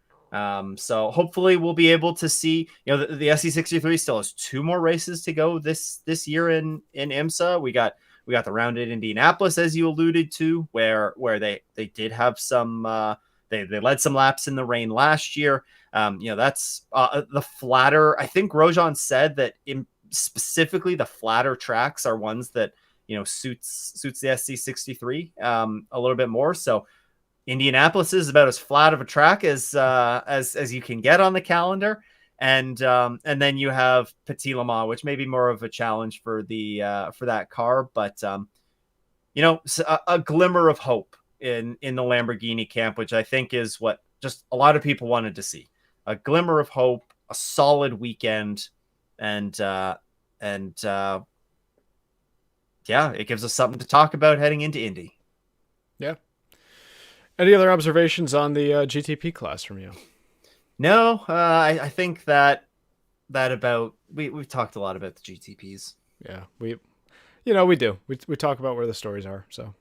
So hopefully we'll be able to see, the SE63 still has 2 more races to go this year in IMSA. We got the round in Indianapolis, as you alluded to, where they did have some, they led some laps in the rain last year. That's the flatter. I think Grosjean said that specifically the flatter tracks are ones that, suits the SC63 a little bit more. So Indianapolis is about as flat of a track as you can get on the calendar. And then you have Petit Le Mans, which may be more of a challenge for that car, but a glimmer of hope in the Lamborghini camp, which I think is what just a lot of people wanted to see. A glimmer of hope, a solid weekend, and yeah, it gives us something to talk about heading into Indy. Yeah. Any other observations on the GTP class from you? No, I think that about we've talked a lot about the GTPs. Yeah, we do. We talk about where the stories are. So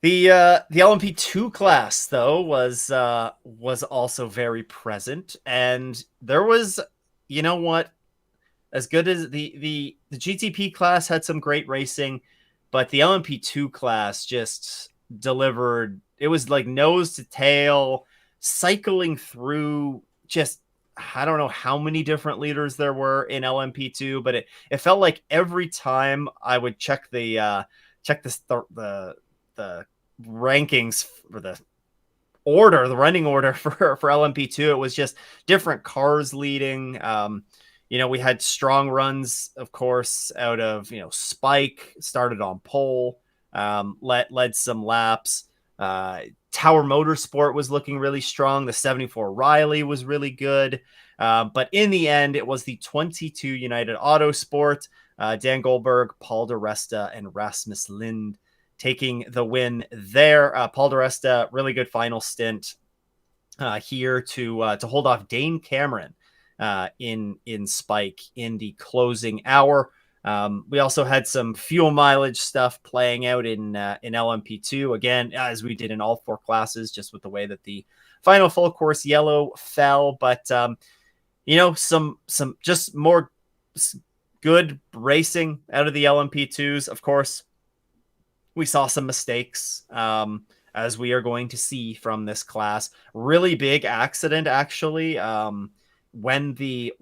the LMP2 class though was also very present, and there was, what, as good as the GTP class had some great racing, but the LMP2 class just delivered. It was like nose to tail, cycling through just, I don't know how many different leaders there were in LMP2, but it felt like every time I would check the rankings for the running order for LMP2, it was just different cars leading. We had strong runs, of course, out of, Spike started on pole, led some laps. Tower Motorsport was looking really strong. The 74 Riley was really good. But in the end, it was the 22 United Autosport, Dan Goldberg, Paul di Resta, and Rasmus Lind taking the win there. Paul di Resta, really good final stint here to hold off Dane Cameron in Spike in the closing hour. We also had some fuel mileage stuff playing out in LMP2, again, as we did in all 4 classes, just with the way that the final full course yellow fell. But, some just more good racing out of the LMP2s. Of course, we saw some mistakes, as we are going to see from this class. Really big accident, actually, when the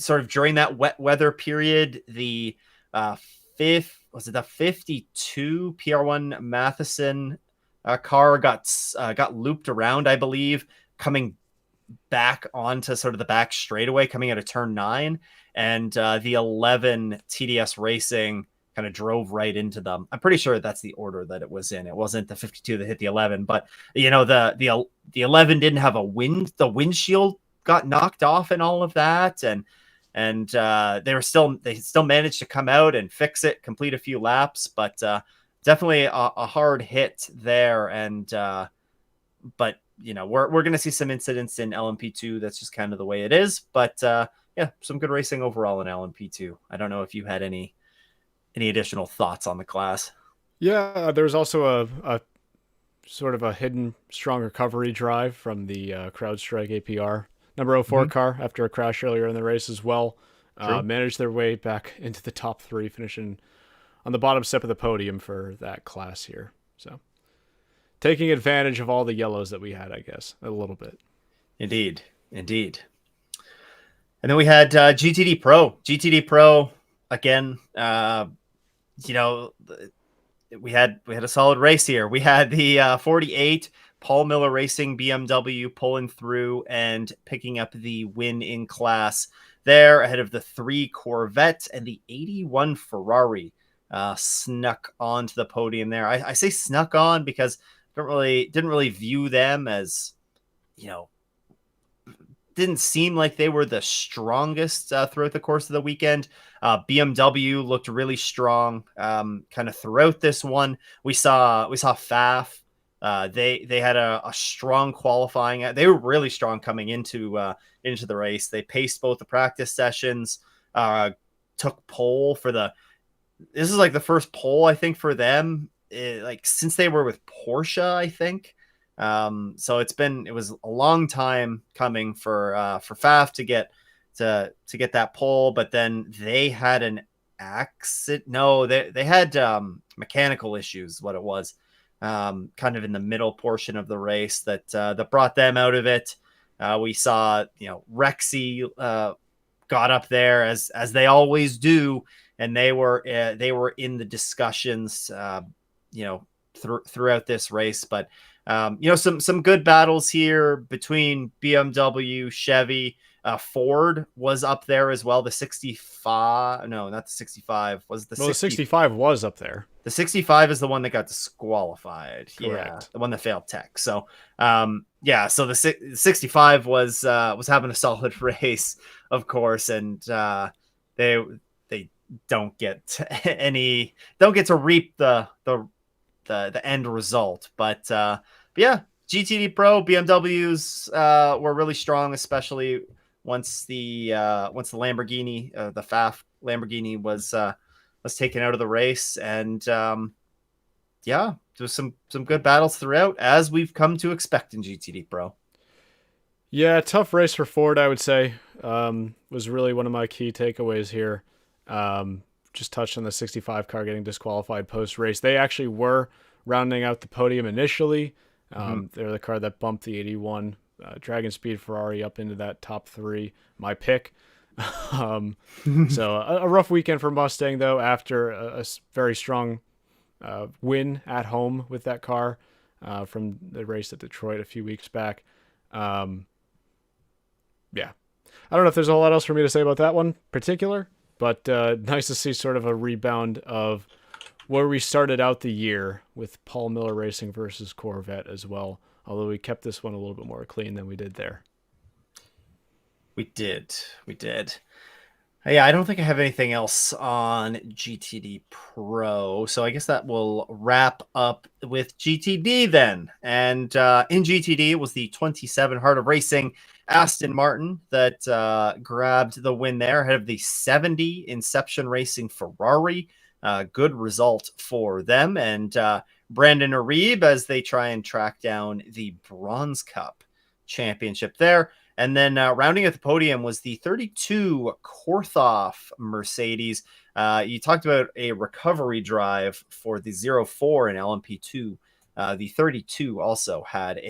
sort of during that wet weather period, the 52 PR1 Matheson car got looped around, I believe, coming back onto sort of the back straightaway, coming out of turn 9, and the 11 TDS Racing kind of drove right into them. I'm pretty sure that's the order that it was in. It wasn't the 52 that hit the 11, but the 11 didn't have a wind. The windshield got knocked off and all of that, and they still managed to come out and fix it, complete a few laps, but definitely a hard hit there. And but we're going to see some incidents in LMP2. That's just kind of the way it is. But yeah, some good racing overall in LMP2. I don't know if you had any additional thoughts on the class. Yeah, there's also a sort of a hidden strong recovery drive from the CrowdStrike APR number 04 car after a crash earlier in the race as well. Managed their way back into the top 3, finishing on the bottom step of the podium for that class here. So taking advantage of all the yellows that we had, I guess, a little bit. Indeed. And then we had GTD Pro again. We had a solid race here. We had the 48 Paul Miller Racing BMW pulling through and picking up the win in class there ahead of the 3 Corvette, and the 81 Ferrari snuck onto the podium there. I say snuck on because didn't really view them as, didn't seem like they were the strongest throughout the course of the weekend. BMW looked really strong kind of throughout this one. We saw Faf They had a strong qualifying. They were really strong coming into the race. They paced both the practice sessions. Took pole for the. This is like the first pole I think for them, like since they were with Porsche, I think. So it was a long time coming for Faf to get that pole, but then they had an accident. No, they had mechanical issues. What it was, kind of in the middle portion of the race that brought them out of it. We saw Rexy got up there as they always do, and they were in the discussions throughout this race. But some good battles here between BMW, Chevy. Ford was up there as well. The 65, no, not the 65. Was the Well, the 60? 65 was up there. The 65 is the one that got disqualified. Correct. Yeah, the one that failed tech. So, so the 65 was having a solid race, of course, and they don't get to reap the end result. But yeah, GTD Pro BMWs were really strong, especially once the Lamborghini, the FAF Lamborghini was taken out of the race, and there was some good battles throughout, as we've come to expect in GTD Pro. Yeah, tough race for Ford, I would say. Was really one of my key takeaways here. Just touched on the 65 car getting disqualified post race. They actually were rounding out the podium initially. They're the car that bumped the 81 Dragon Speed Ferrari up into that top three, my pick. So a rough weekend for Mustang, though, after a very strong win at home with that car from the race at Detroit a few weeks back. Yeah. I don't know if there's a whole lot else for me to say about that one particular, but nice to see sort of a rebound of where we started out the year with Paul Miller Racing versus Corvette as well, although we kept this one a little bit more clean than we did there. We did. Yeah, I don't think I have anything else on GTD Pro, so I guess that will wrap up with GTD then. And in GTD, it was the 27 Heart of Racing Aston Martin that grabbed the win there ahead of the 70 Inception Racing Ferrari. Good result for them, and Brandon Arieb as they try and track down the Bronze Cup championship there. And then rounding at the podium was the 32 Korthoff Mercedes. You talked about a recovery drive for the 04 in LMP2. The 32 also had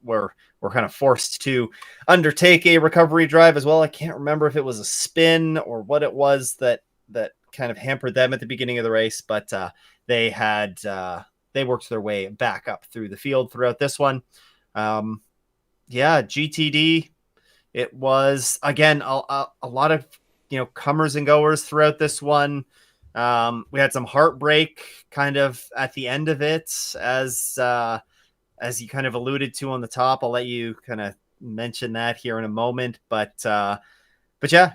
we're kind of forced to undertake a recovery drive as well. I can't remember if it was a spin or what it was that kind of hampered them at the beginning of the race, but they worked their way back up through the field throughout this one. GTD, it was again a lot of comers and goers throughout this one. We had some heartbreak kind of at the end of it, as you kind of alluded to on the top. I'll let you kind of mention that here in a moment, but yeah,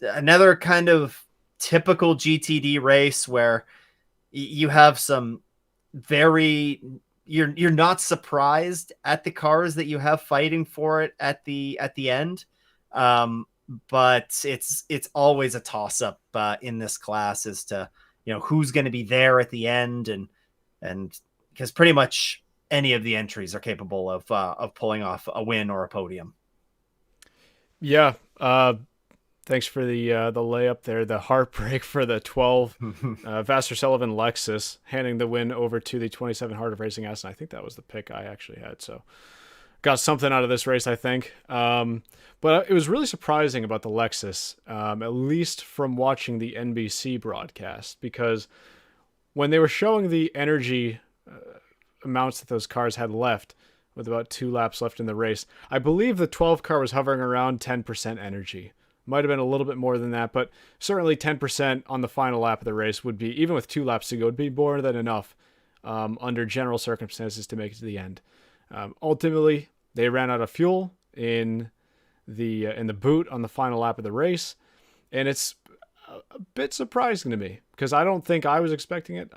another kind of typical GTD race where you have some you're not surprised at the cars that you have fighting for it at the end. But it's always a toss up in this class as to, who's going to be there at the end. And because pretty much any of the entries are capable of pulling off a win or a podium. Yeah. Thanks for the layup there. The heartbreak for the 12 Vassar Sullivan Lexus, handing the win over to the 27 Heart of Racing Aston. I think that was the pick I actually had. So got something out of this race, I think. But it was really surprising about the Lexus, at least from watching the NBC broadcast, because when they were showing the energy amounts that those cars had left, with about 2 laps left in the race, I believe the 12 car was hovering around 10% energy. Might have been a little bit more than that, but certainly 10% on the final lap of the race would be, even with 2 laps to go, would be more than enough under general circumstances to make it to the end. Ultimately, they ran out of fuel in the boot on the final lap of the race, and it's a bit surprising to me because I don't think I was expecting it.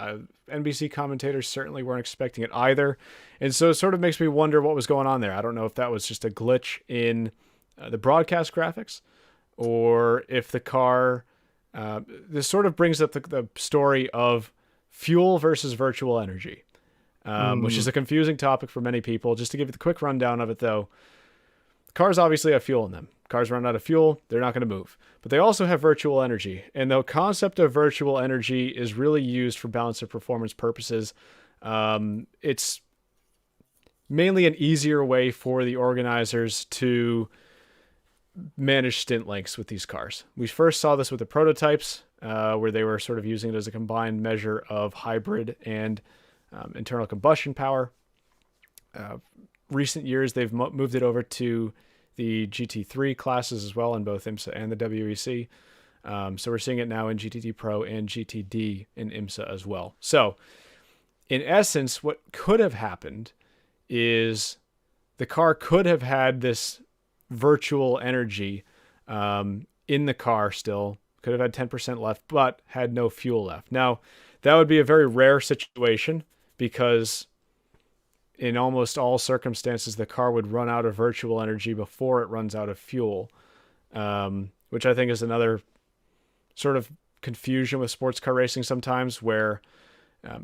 NBC commentators certainly weren't expecting it either. And so it sort of makes me wonder what was going on there. I don't know if that was just a glitch in the broadcast graphics, or if the car. This sort of brings up the story of fuel versus virtual energy, which is Mm, a confusing topic for many people. Just to give you the quick rundown of it, though, cars obviously have fuel in them. Cars run out of fuel, they're not going to move. But they also have virtual energy. And the concept of virtual energy is really used for balance of performance purposes. It's mainly an easier way for the organizers to manage stint lengths with these cars. We first saw this with the prototypes, where they were sort of using it as a combined measure of hybrid and internal combustion power. Uh, Recent years, they've moved it over to the GT3 classes as well in both IMSA and the WEC. So we're seeing it now in GTD Pro and GTD in IMSA as well. So in essence, what could have happened is the car could have had this virtual energy in the car still, could have had 10% left, but had no fuel left. Now, that would be a very rare situation because in almost all circumstances, the car would run out of virtual energy before it runs out of fuel, which I think is another sort of confusion with sports car racing sometimes, where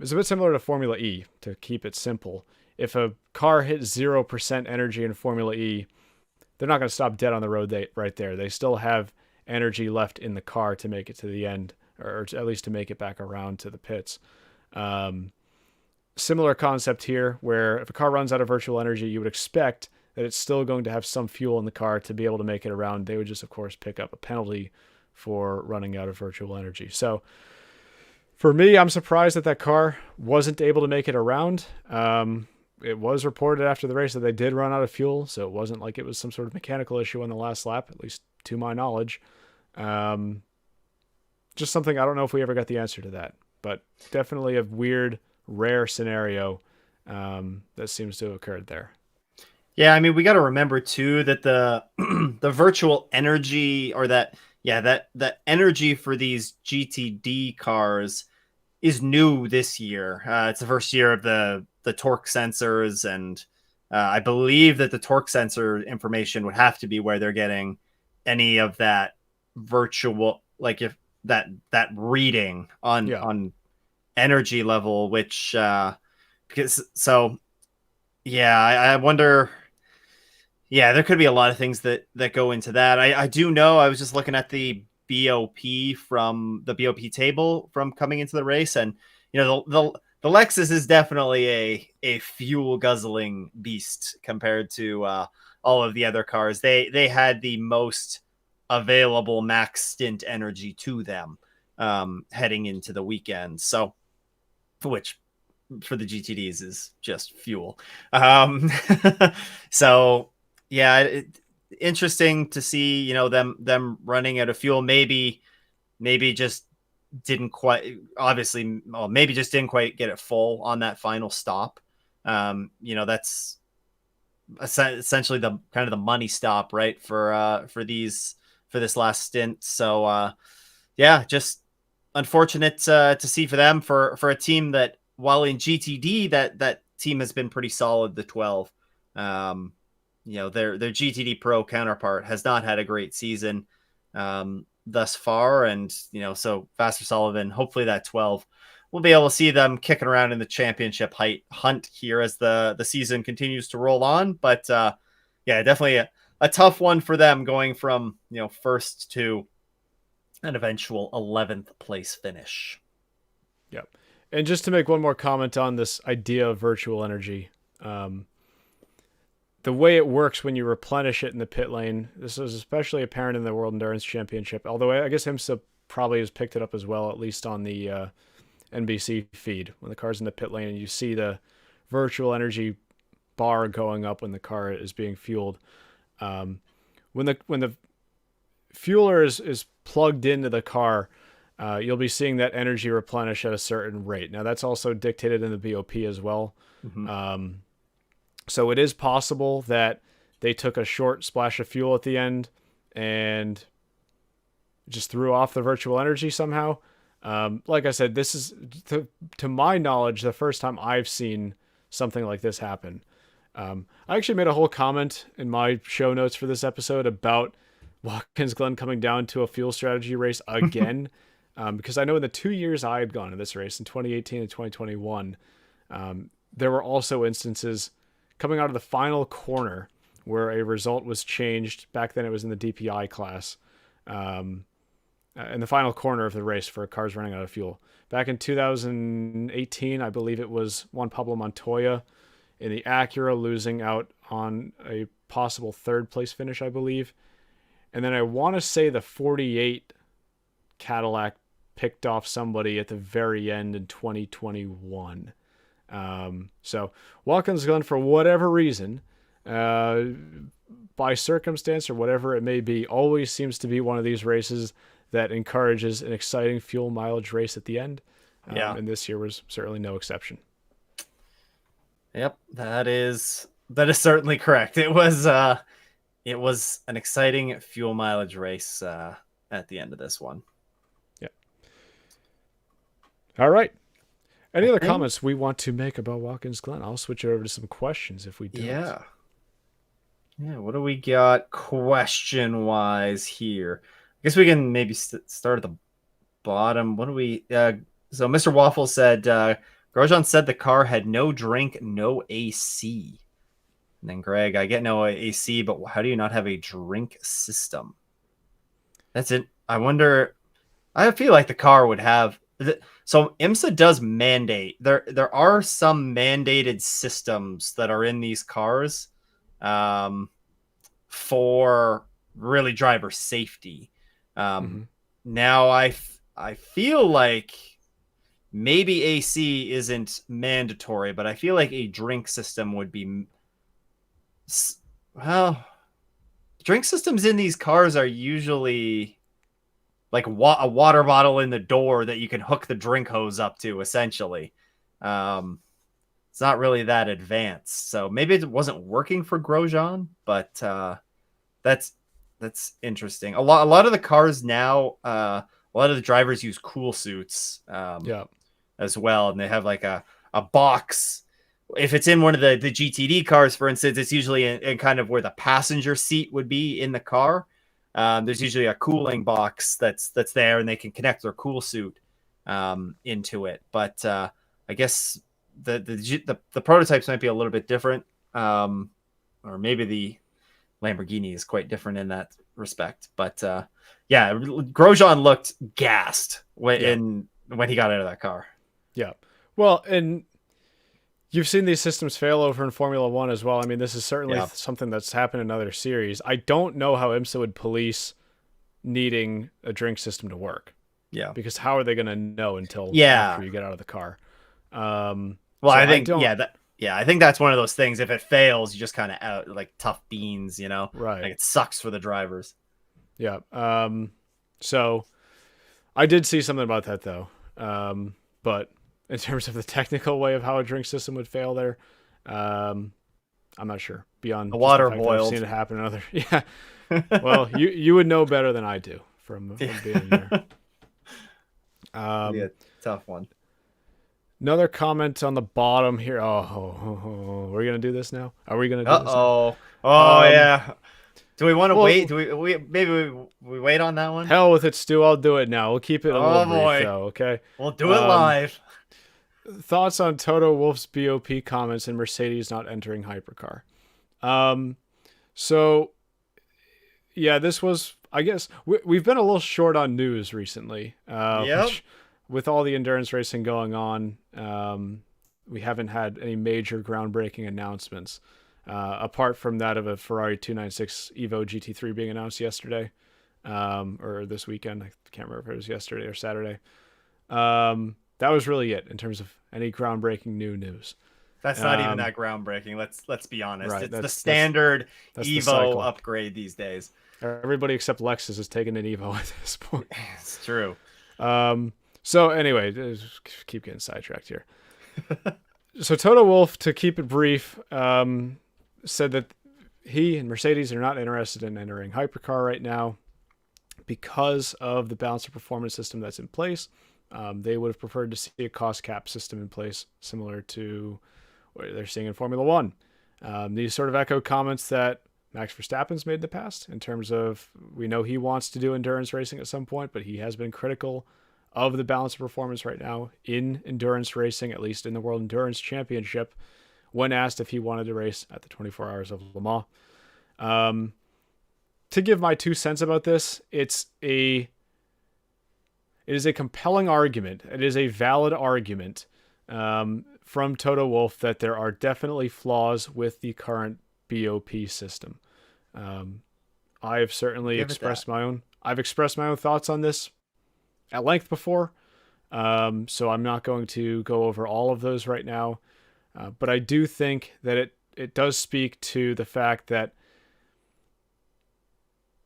it's a bit similar to Formula E, to keep it simple. If a car hits 0% energy in Formula E, they're not going to stop dead on the road right there. They still have energy left in the car to make it to the end, or at least to make it back around to the pits. Similar concept here, where if a car runs out of virtual energy, you would expect that it's still going to have some fuel in the car to be able to make it around. They would just, of course, pick up a penalty for running out of virtual energy. So for me, I'm surprised that that car wasn't able to make it around. It was reported after the race that they did run out of fuel, so it wasn't like it was some sort of mechanical issue on the last lap, at least to my knowledge. Just something, I don't know if we ever got the answer to that, but definitely a weird, rare scenario that seems to have occurred there. yeah, I mean, we got to remember too that the the virtual energy, or that energy for these GTD cars is new this year. It's the first year of the torque sensors, and I believe that the torque sensor information would have to be where they're getting any of that virtual, like if that reading Yeah. on energy level, which because so yeah, I wonder. Yeah, there could be a lot of things that go into that. I do know, I was just looking at the BOP from the BOP table from coming into the race, and you know the Lexus is definitely a fuel guzzling beast compared to all of the other cars. They had the most available max stint energy to them heading into the weekend. So, which for the GTDs is just fuel. So yeah, interesting to see, you know, them running out of fuel. Maybe just didn't quite, obviously, well, maybe just didn't quite get it full on that final stop. You know, that's essentially the kind of the money stop, right, for this last stint. So yeah, just unfortunate to see for them, for a team that, while in GTD, that team has been pretty solid. The 12, you know, their GTD Pro counterpart has not had a great season thus far, and you know, so Vassar Sullivan, hopefully that 12, we'll be able to see them kicking around in the championship hunt here as the season continues to roll on. But yeah, definitely a tough one for them, going from, you know, first to an eventual 11th place finish. Yep. And just to make one more comment on this idea of virtual energy, the way it works when you replenish it in the pit lane, this is especially apparent in the World Endurance Championship, although I guess IMSA probably has picked it up as well, at least on the NBC feed. When the car's in the pit lane and you see the virtual energy bar going up when the car is being fueled. When the fueler is plugged into the car, you'll be seeing that energy replenish at a certain rate. Now, that's also dictated in the BOP as well. Mm-hmm. So it is possible that they took a short splash of fuel at the end and just threw off the virtual energy somehow. Like I said, this is, to my knowledge, the first time I've seen something like this happen. I actually made a whole comment in my show notes for this episode about Watkins Glen coming down to a fuel strategy race again, because I know in the 2 years I had gone to this race in 2018 and 2021, there were also instances coming out of the final corner where a result was changed. Back then it was in the DPI class. In the final corner of the race for cars running out of fuel. Back in 2018, I believe it was Juan Pablo Montoya in the Acura losing out on a possible third place finish, I believe. And then I want to say the 48 Cadillac picked off somebody at the very end in 2021. So Watkins Glen, for whatever reason, by circumstance or whatever it may be, always seems to be one of these races that encourages an exciting fuel mileage race at the end. And this year was certainly no exception. Yep, that is certainly correct. It was an exciting fuel mileage race at the end of this one. Yeah. All right. Any other comments we want to make about Watkins Glen? I'll switch over to some questions if we do. Yeah. What do we got question-wise here? I guess we can maybe start at the bottom. What do we... so Mr. Waffle said, Grosjean said the car had no drink, no AC. And then Greg, I get no AC, but how do you not have a drink system? That's it. I wonder... I feel like the car would have... So IMSA does mandate. There are some mandated systems that are in these cars for really driver safety. Now I feel like maybe AC isn't mandatory, but I feel like a drink system would be, well, drink systems in these cars are usually like a water bottle in the door that you can hook the drink hose up to, essentially. It's not really that advanced. So maybe it wasn't working for Grosjean, but that's interesting. A lot of the cars now, a lot of the drivers use cool suits as well. And they have like a box. If it's in one of the GTD cars, for instance, it's usually in kind of where the passenger seat would be in the car. There's usually a cooling box that's there, and they can connect their cool suit into it. But I guess the prototypes might be a little bit different, or maybe the Lamborghini is quite different in that respect. But Grosjean looked gassed when he got out of that car. Yeah. Well, and you've seen these systems fail over in Formula One as well. I mean, this is certainly something that's happened in other series. I don't know how IMSA would police needing a drink system to work. Yeah. Because how are they going to know until after you get out of the car? Well, I think I think that's one of those things. If it fails, you just kind of out like tough beans, you know? Right. Like it sucks for the drivers. Yeah. So I did see something about that though. But in terms of the technical way of how a drink system would fail there, I'm not sure. Beyond the water boiled. I've seen it happen in other. Yeah. Well, you would know better than I do from being there. Yeah, tough one. Another comment on the bottom here. We're gonna do this now. Are we gonna do this? Oh yeah. Do we want to wait? Do we maybe we wait on that one? Hell with it, Stu. I'll do it now. We'll keep it a little brief, though. Okay. We'll do it live. Thoughts on Toto Wolff's BOP comments and Mercedes not entering hypercar. So yeah, this was. I guess we've been a little short on news recently. Which, with all the endurance racing going on, we haven't had any major groundbreaking announcements, apart from that of a Ferrari 296 Evo GT3 being announced yesterday, or this weekend. I can't remember if it was yesterday or Saturday. That was really it in terms of any groundbreaking new news. That's not even that groundbreaking. Let's be honest. Right, it's the standard that's Evo upgrade these days. Everybody except Lexus has taken an Evo at this point. It's true. So anyway, just keep getting sidetracked here. So Toto Wolff, to keep it brief, said that he and Mercedes are not interested in entering hypercar right now. because of the balance of performance system that's in place. They would have preferred to see a cost cap system in place, similar to what they're seeing in Formula One. These sort of echo comments that Max Verstappen's made in the past, in terms of, we know he wants to do endurance racing at some point, but he has been critical of the balance of performance right now in endurance racing, at least in the World Endurance Championship, when asked if he wanted to race at the 24 Hours of Le Mans. To give my 2 cents about this, it is a compelling argument. It is a valid argument from Toto Wolff that there are definitely flaws with the current BOP system. I have certainly expressed my own. I've expressed my own thoughts on this at length before, so I'm not going to go over all of those right now. But I do think that it does speak to the fact that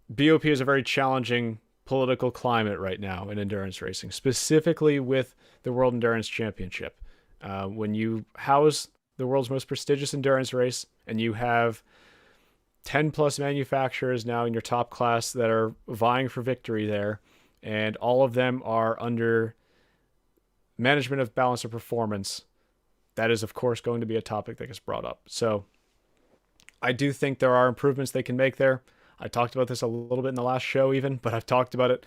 BOP is a very challenging political climate right now in endurance racing, specifically with the World Endurance Championship. When you house the world's most prestigious endurance race and you have 10 plus manufacturers now in your top class that are vying for victory there, and all of them are under management of balance of performance, that is, of course, going to be a topic that gets brought up. So I do think there are improvements they can make there. I talked about this a little bit in the last show even, but I've talked about it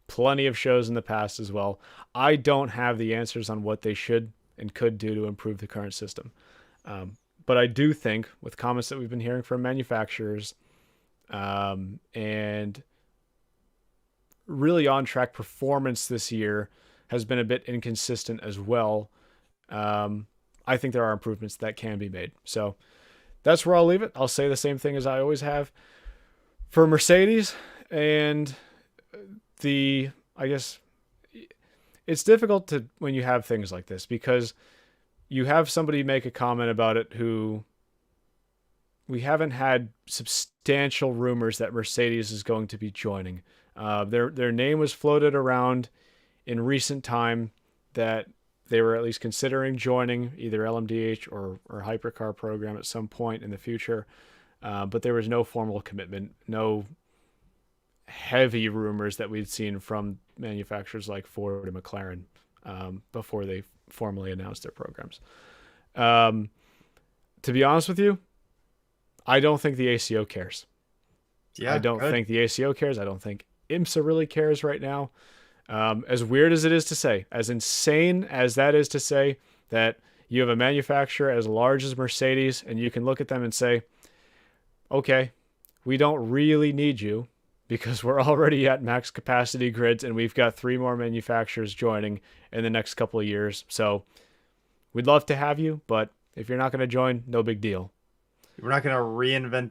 plenty of shows in the past as well. I don't have the answers on what they should and could do to improve the current system. But I do think, with comments that we've been hearing from manufacturers, and really on-track performance this year has been a bit inconsistent as well. I think there are improvements that can be made. So that's where I'll leave it. I'll say the same thing as I always have. For Mercedes, and I guess it's difficult to, when you have things like this, because you have somebody make a comment about it who, we haven't had substantial rumors that Mercedes is going to be joining. Their name was floated around in recent time that they were at least considering joining either LMDH or hypercar program at some point in the future. But there was no formal commitment, no heavy rumors that we'd seen from manufacturers like Ford and McLaren before they formally announced their programs. To be honest with you, I don't think the ACO cares. I don't think the ACO cares. I don't think IMSA really cares right now. As weird as it is to say, as insane as that is to say, that you have a manufacturer as large as Mercedes and you can look at them and say, okay, we don't really need you because we're already at max capacity grids and we've got 3 more manufacturers joining in the next couple of years. So we'd love to have you, but if you're not going to join, no big deal. We're not going to reinvent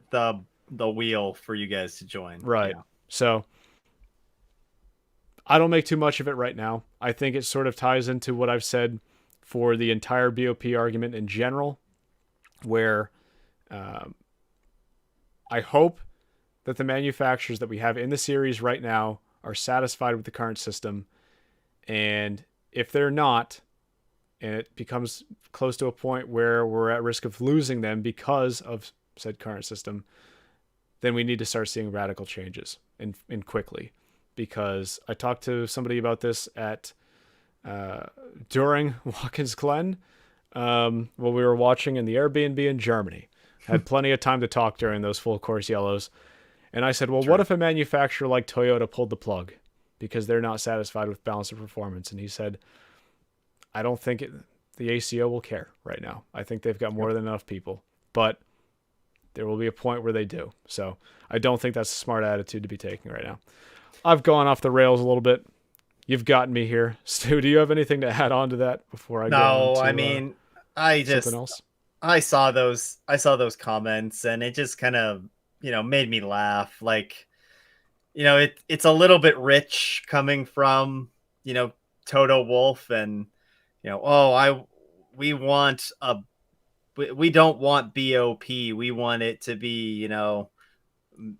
the wheel for you guys to join. Right. Yeah. So I don't make too much of it right now. I think it sort of ties into what I've said for the entire BOP argument in general, where I hope that the manufacturers that we have in the series right now are satisfied with the current system. And if they're not, and it becomes close to a point where we're at risk of losing them because of said current system, then we need to start seeing radical changes and quickly. Because I talked to somebody about this during Watkins Glen while we were watching in the Airbnb in Germany. Had plenty of time to talk during those full course yellows. And I said, well, what if a manufacturer like Toyota pulled the plug because they're not satisfied with balance of performance? And he said, I don't think the ACO will care right now. I think they've got more than enough people. But there will be a point where they do. So I don't think that's a smart attitude to be taking right now. I've gone off the rails a little bit. You've gotten me here. Stu, do you have anything to add on to that before I go on to I mean, something else? I saw those comments and it just kind of, made me laugh. Like, it's a little bit rich coming from, Toto Wolff and, we don't want BOP. We want it to be,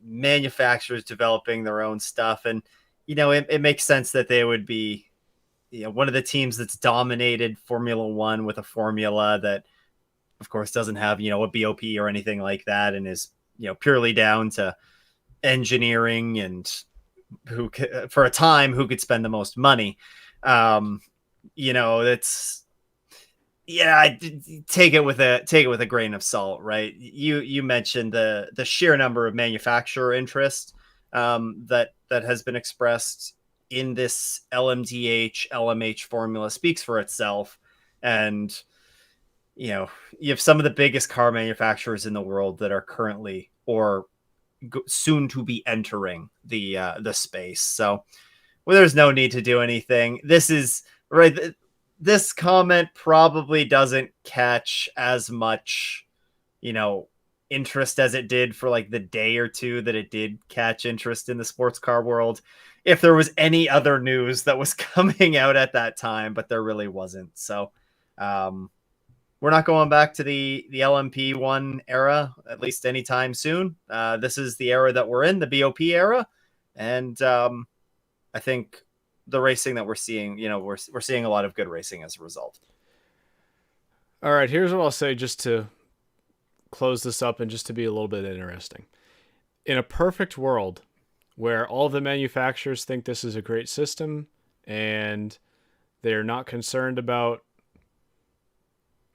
manufacturers developing their own stuff. And, it makes sense that they would be, one of the teams that's dominated Formula One with a formula that, of course, doesn't have, a BOP or anything like that, and is, purely down to engineering and for a time who could spend the most money. It's yeah, take it with a grain of salt, right? You mentioned the sheer number of manufacturer interest that has been expressed in this LMDH LMH formula speaks for itself, and you have some of the biggest car manufacturers in the world that are currently or soon to be entering the space. So well, there's no need to do anything. This is right. This comment probably doesn't catch as much, interest as it did for like the day or two that it did catch interest in the sports car world. If there was any other news that was coming out at that time, but there really wasn't. So, we're not going back to the LMP1 era, at least anytime soon. This is the era that we're in, the BOP era. And I think the racing that we're seeing, we're seeing a lot of good racing as a result. All right, here's what I'll say just to close this up and just to be a little bit interesting. In a perfect world where all the manufacturers think this is a great system and they're not concerned about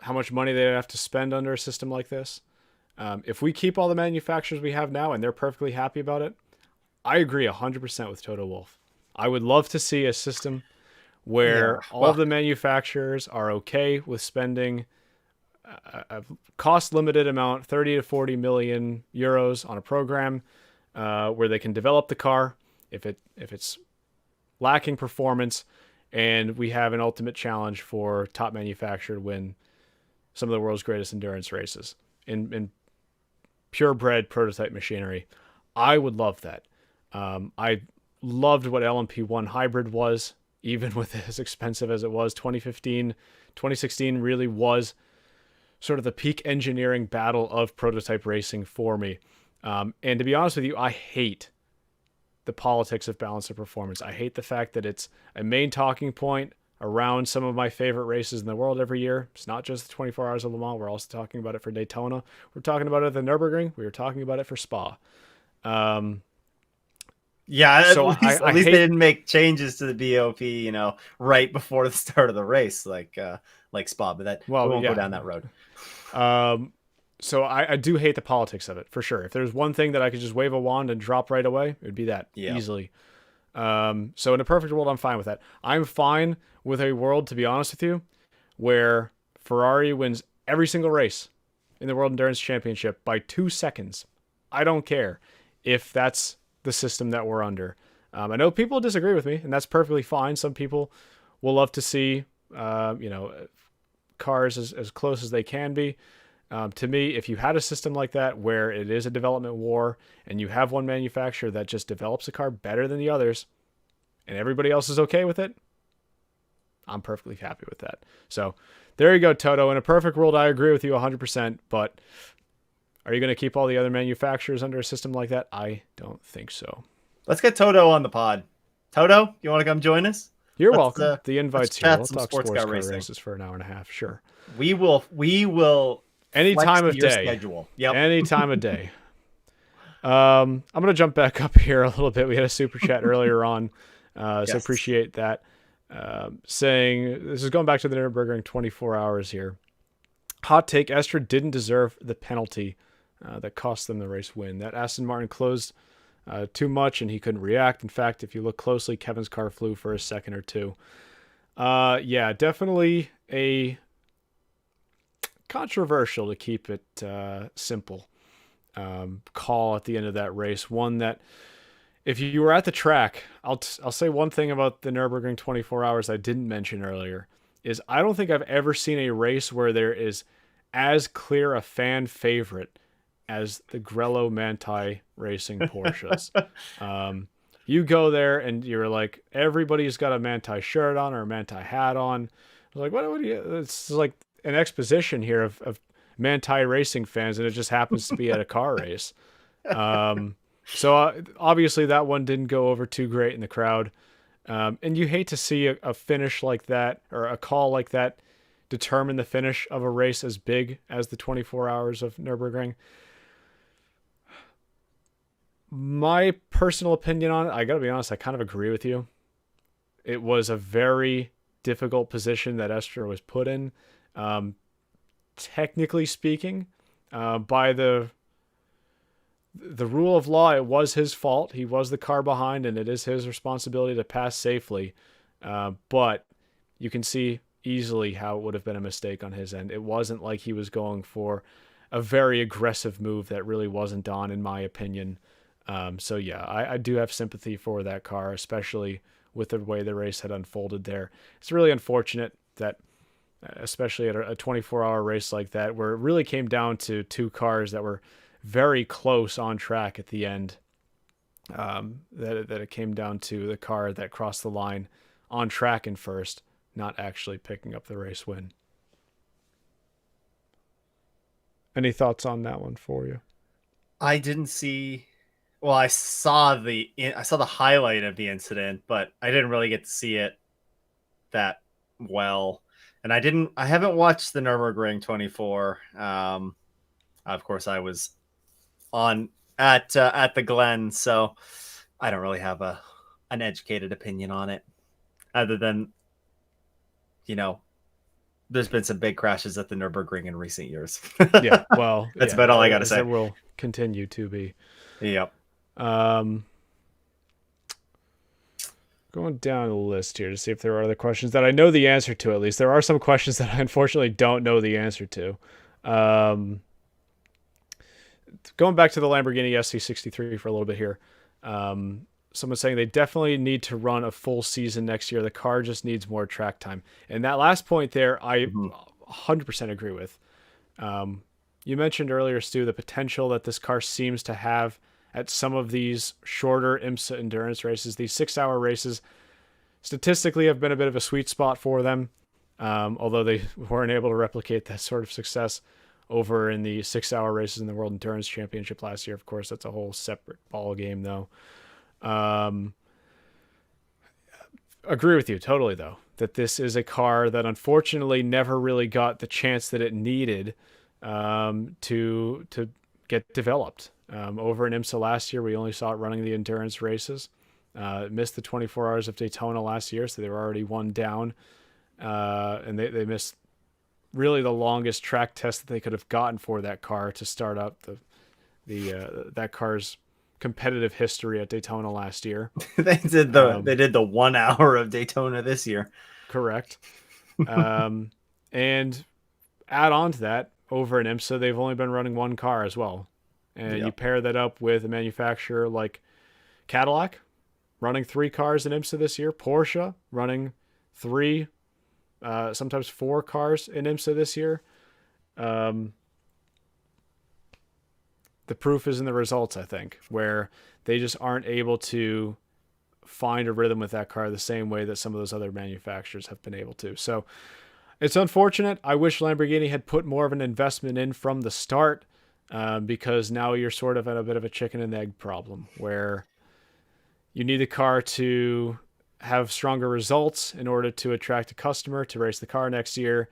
how much money they have to spend under a system like this, if we keep all the manufacturers we have now and they're perfectly happy about it, I agree 100% with Toto Wolff. I would love to see a system where all of the manufacturers are okay with spending a cost limited amount, 30 to 40 million euros on a program where they can develop the car if it's lacking performance, and we have an ultimate challenge for top manufacturer to win some of the world's greatest endurance races in purebred prototype machinery. I would love that. I loved what LMP1 hybrid was, even with it as expensive as it was. 2016 really was sort of the peak engineering battle of prototype racing for me. And to be honest with you, I hate the politics of balance of performance. I hate the fact that it's a main talking point around some of my favorite races in the world every year. It's not just the 24 Hours of Le Mans. We're also talking about it for Daytona. We're talking about it at the Nürburgring. We were talking about it for Spa. Yeah, so at least they didn't make changes to the BOP, right before the start of the race, like Spa. But we won't go down that road. So I do hate the politics of it, for sure. If there's one thing that I could just wave a wand and drop right away, it would be that, easily. So in a perfect world, I'm fine with that. I'm fine with a world, to be honest with you, where Ferrari wins every single race in the World Endurance Championship by 2 seconds. I don't care if that's the system that we're under. I know people disagree with me, and that's perfectly fine. Some people will love to see, cars as close as they can be. To me, if you had a system like that where it is a development war and you have one manufacturer that just develops a car better than the others and everybody else is okay with it, I'm perfectly happy with that. So there you go, Toto. In a perfect world, I agree with you 100%, but are you going to keep all the other manufacturers under a system like that? I don't think so. Let's get Toto on the pod. Toto, you want to come join us? You're welcome. The invite's here. We'll talk sports car races for an hour and a half. Sure. We will. Any time of day. Schedule. Yep. Any time of day. I'm going to jump back up here a little bit. We had a super chat earlier on, so appreciate that. Saying, this is going back to the Nürburgring 24 hours here. Hot take, Estra didn't deserve the penalty that cost them the race win. That Aston Martin closed too much and he couldn't react. In fact, if you look closely, Kevin's car flew for a second or two. Yeah, definitely a controversial, to keep it simple, call at the end of that race. One that, if you were at the track, I'll say one thing about the Nürburgring 24 hours I didn't mention earlier, is I don't think I've ever seen a race where there is as clear a fan favorite as the Grello Manthey Racing Porsches. You go there and you're like, everybody's got a Manthey shirt on or a Manthey hat on. Like, what do you, it's like an exposition here of Manthey Racing fans, and it just happens to be at a car race. So obviously that one didn't go over too great in the crowd. And you hate to see a finish like that, or a call like that, determine the finish of a race as big as the 24 hours of Nürburgring. My personal opinion on it, I got to be honest, I kind of agree with you. It was a very difficult position that Esther was put in. Um, Technically speaking, by the rule of law, it was his fault. He was the car behind, and it is his responsibility to pass safely. But you can see easily how it would have been a mistake on his end. It wasn't like he was going for a very aggressive move that really wasn't on, in my opinion. So yeah, I do have sympathy for that car, especially with the way the race had unfolded there. It's really unfortunate that, especially at a 24-hour race like that, where it really came down to two cars that were very close on track at the end. That it came down to the car that crossed the line on track in first, not actually picking up the race win. Any thoughts on that one for you? I didn't see. Well, I saw the highlight of the incident, but I didn't really get to see it that well. And I haven't watched the Nürburgring 24. Of course, I was on at the Glen, so I don't really have an educated opinion on it, other than you know there's been some big crashes at the Nürburgring in recent years. Yeah, well, That's yeah, about all I got to as there say. will continue to be. Yep. Um, Going down the list here to see if there are other questions that I know the answer to. At least there are some questions that I unfortunately don't know the answer to. Um, Going back to the Lamborghini SC63 for a little bit here. Someone's saying they definitely need to run a full season next year. The car just needs more track time. And that last point there, I 100% agree with. You mentioned earlier, Stu, the potential that this car seems to have at some of these shorter IMSA endurance races. These 6-hour races statistically have been a bit of a sweet spot for them, although they weren't able to replicate that sort of success over in the 6-hour races in the World Endurance Championship last year. Of course, that's a whole separate ball game, though. Agree with you totally, though, that this is a car that unfortunately never really got the chance that it needed to get developed. Over in IMSA last year, we only saw it running the endurance races. Missed the 24 hours of Daytona last year, so they were already one down. And they missed really the longest track test that they could have gotten for that car to start up that car's competitive history at Daytona last year. They did the 1 hour of Daytona this year. Correct. And add on to that, over in IMSA, they've only been running one car as well. And you pair that up with a manufacturer like Cadillac running 3 cars in IMSA this year, Porsche running 3, sometimes 4 cars in IMSA this year. The proof is in the results, I think, where they just aren't able to find a rhythm with that car the same way that some of those other manufacturers have been able to. So it's unfortunate. I wish Lamborghini had put more of an investment in from the start, because now you're sort of at a bit of a chicken and egg problem where you need the car to have stronger results in order to attract a customer to race the car next year.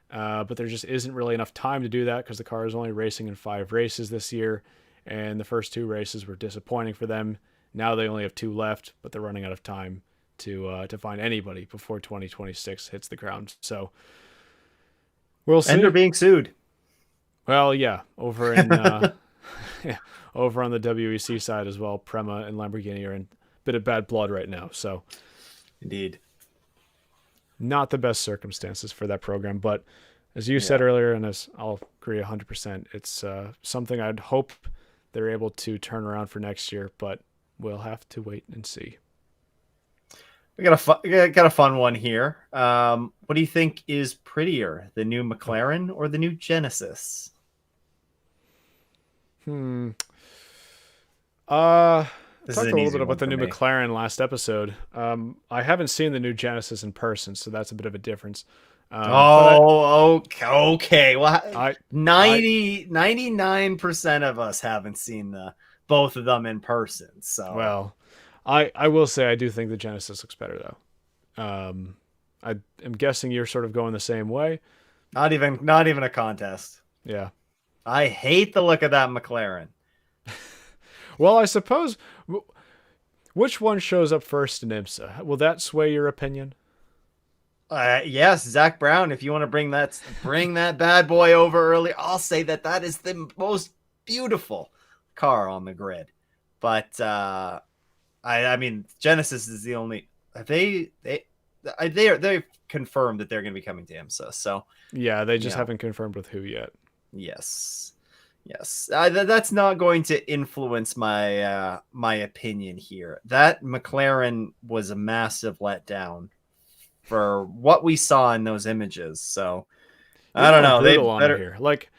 But there just isn't really enough time to do that because the car is only racing in 5 races this year, and the first 2 races were disappointing for them. Now they only have 2 left, but they're running out of time to find anybody before 2026 hits the ground. So we'll see. And they're being sued. Well, yeah, over in over on the WEC side as well, Prema and Lamborghini are in a bit of bad blood right now. So Indeed. Not the best circumstances for that program, but as you said earlier, and as I'll agree 100%, it's something I'd hope they're able to turn around for next year, but we'll have to wait and see. We got a fun one here. What do you think is prettier, the new McLaren or the new Genesis? Talked This a is an little easy bit about one the for new me. McLaren last episode. I haven't seen the new Genesis in person, so that's a bit of a difference. Okay. Well, I 99% of us haven't seen both of them in person. So well, I will say I do think the Genesis looks better though. I am guessing you're sort of going the same way. not even a contest. Yeah. I hate the look of that McLaren. Well, I suppose which one shows up first in IMSA? Will that sway your opinion? Yes, Zach Brown. If you want to bring that bad boy over early, I'll say that that is the most beautiful car on the grid. But I mean, Genesis is the only. They've confirmed that they're going to be coming to IMSA. So Yeah, they you just know, haven't confirmed with who yet. yes, yes, that's not going to influence my opinion here. That McLaren was a massive letdown for what we saw in those images. So You're I don't going know. brutal on them here. Like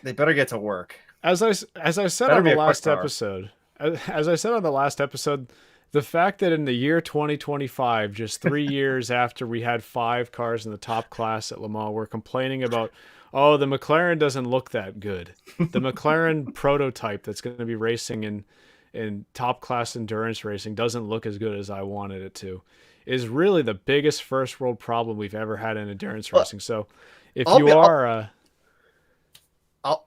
They better get to work. as I said Better on be the a quick last car. episode, as I said on the last episode, the fact that in the year 2025, just 3 years after we had 5 cars in the top class at Le Mans, we're complaining about, oh, the McLaren doesn't look that good. The McLaren prototype that's going to be racing in top class endurance racing doesn't look as good as I wanted it to. Is really the biggest first world problem we've ever had in endurance Well, racing. So if I'll you be I'll, are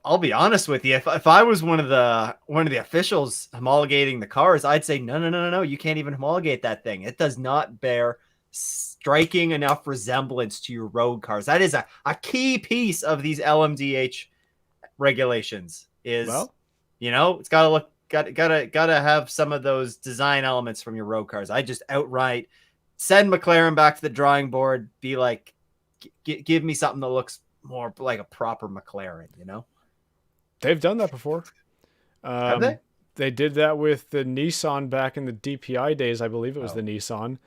I'll be honest with you. If I was one of the officials homologating the cars, I'd say no. You can't even homologate that thing. It does not bear striking enough resemblance to your road cars. That is a key piece of these LMDH regulations. Is well, it's got to look gotta have some of those design elements from your road cars. I just outright send McLaren back to the drawing board. Be like, give me something that looks more like a proper McLaren. they've done that before. Have they? They did that with the Nissan back in the DPI days. I believe it was Oh. the Nissan.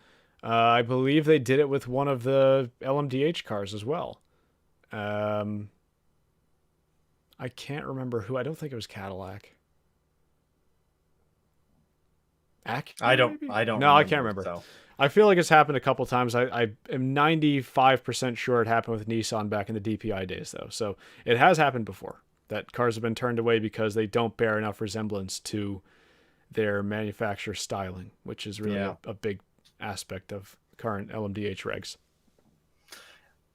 I believe they did it with one of the LMDH cars as well. I can't remember who. I don't think it was Cadillac. Acura, maybe? I don't No, I remember. can't remember. So I feel like it's happened a couple times. I am 95% sure it happened with Nissan back in the DPI days, though. So it has happened before that cars have been turned away because they don't bear enough resemblance to their manufacturer styling, which is really a big aspect of current LMDH regs.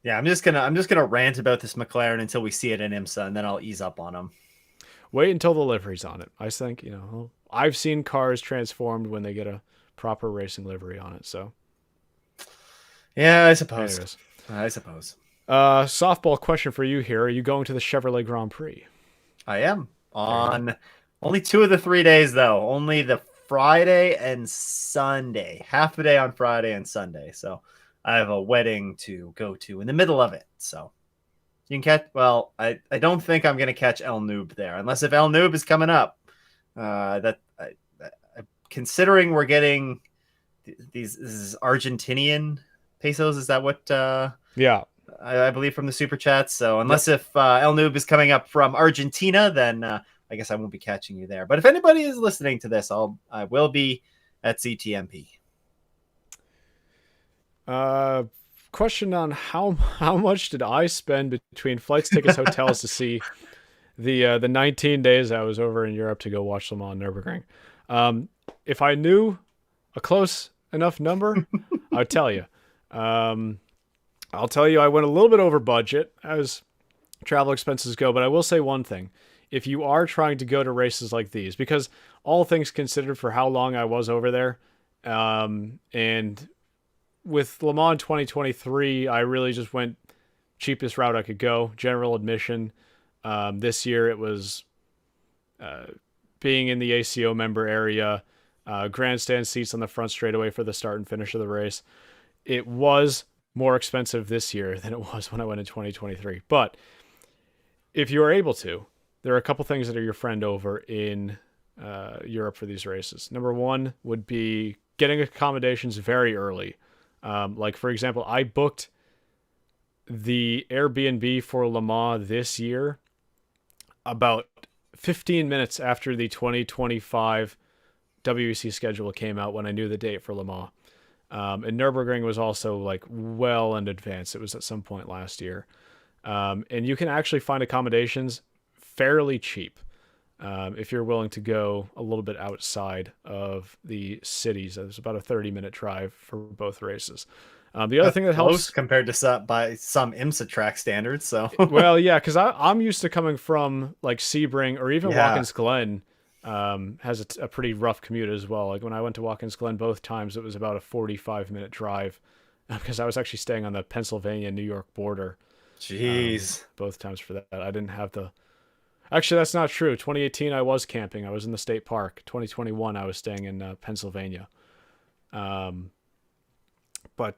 yeah, I'm just gonna rant about this McLaren until we see it in IMSA, and then I'll ease up on them. Wait until the livery's on it. I think, I've seen cars transformed when they get a proper racing livery on it. So, Yeah, I suppose. anyways, I suppose. softball question for you here: are you going to the Chevrolet Grand Prix? I am on only 2 of the 3 days though. Only the Friday and Sunday. Half the day on Friday and Sunday. So I have a wedding to go to in the middle of it. So you can catch. Well, I don't think I'm going to catch El Noob there, unless if El Noob is coming up. Considering we're getting this is Argentinian pesos. Is that what? Yeah. I believe from the super chats. So unless if El Noob is coming up from Argentina, then I guess I won't be catching you there. But if anybody is listening to this, I will be at CTMP. Question on how much did I spend between flights, tickets, hotels to see the 19 days I was over in Europe to go watch Le Mans Nürburgring. If I knew a close enough number, I'd tell you. I'll tell you I went a little bit over budget as travel expenses go, but I will say one thing. If you are trying to go to races like these, because all things considered for how long I was over there, and with Le Mans 2023, I really just went cheapest route I could go, general admission. This year it was being in the ACO member area, grandstand seats on the front straightaway for the start and finish of the race. It was more expensive this year than it was when I went in 2023. But if you are able to, there are a couple things that are your friend over in Europe for these races. Number one would be getting accommodations very early. Like, for example, I booked the Airbnb for Le Mans this year about 15 minutes after the 2025 WEC schedule came out when I knew the date for Le Mans. And Nürburgring was also like well in advance. It was at some point last year. And you can actually find accommodations fairly cheap if you're willing to go a little bit outside of the cities. It's about a 30-minute drive for both races. The other thing that helps compared to some IMSA track standards. So well, yeah, because I'm used to coming from like Sebring or even Yeah. Watkins Glen has a pretty rough commute as well. Like when I went to Watkins Glen both times, it was about a 45-minute drive because I was actually staying on the Pennsylvania-New York border Jeez. both times for that. I didn't have the. Actually, that's not true. 2018, I was camping. I was in the state park. 2021, I was staying in Pennsylvania. Um, but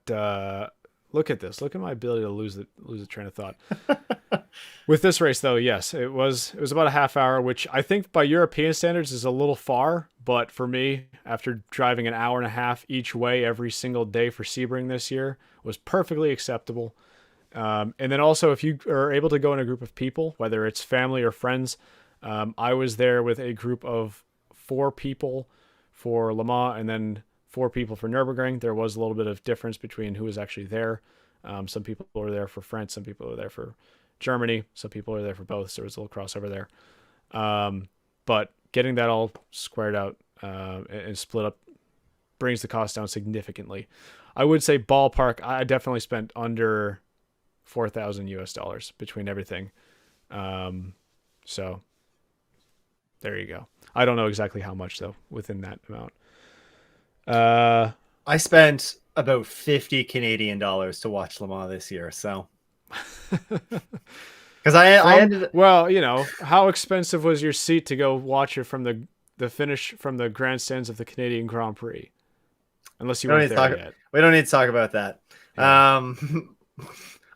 look at this. Look at my ability to lose the train of thought. With this race, though, yes, it was about a half hour, which I think by European standards is a little far. But for me, after driving an hour and a half each way every single day for Sebring this year, was perfectly acceptable. And then also, if you are able to go in a group of people, whether it's family or friends, I was there with a group of 4 people for Le Mans and then 4 people for Nürburgring. There was a little bit of difference between who was actually there. Some people were there for France, some people were there for Germany, some people are there for both. So there was a little crossover there. But getting that all squared out and split up brings the cost down significantly. I would say ballpark, I definitely spent under $4,000 between everything. So there you go. I don't know exactly how much though within that amount. I spent about 50 Canadian dollars to watch Le Mans this year, so because I ended. Well, how expensive was your seat to go watch it from the finish from the grandstands of the Canadian Grand Prix? Unless you weren't there yet. We don't need to talk about that. Yeah.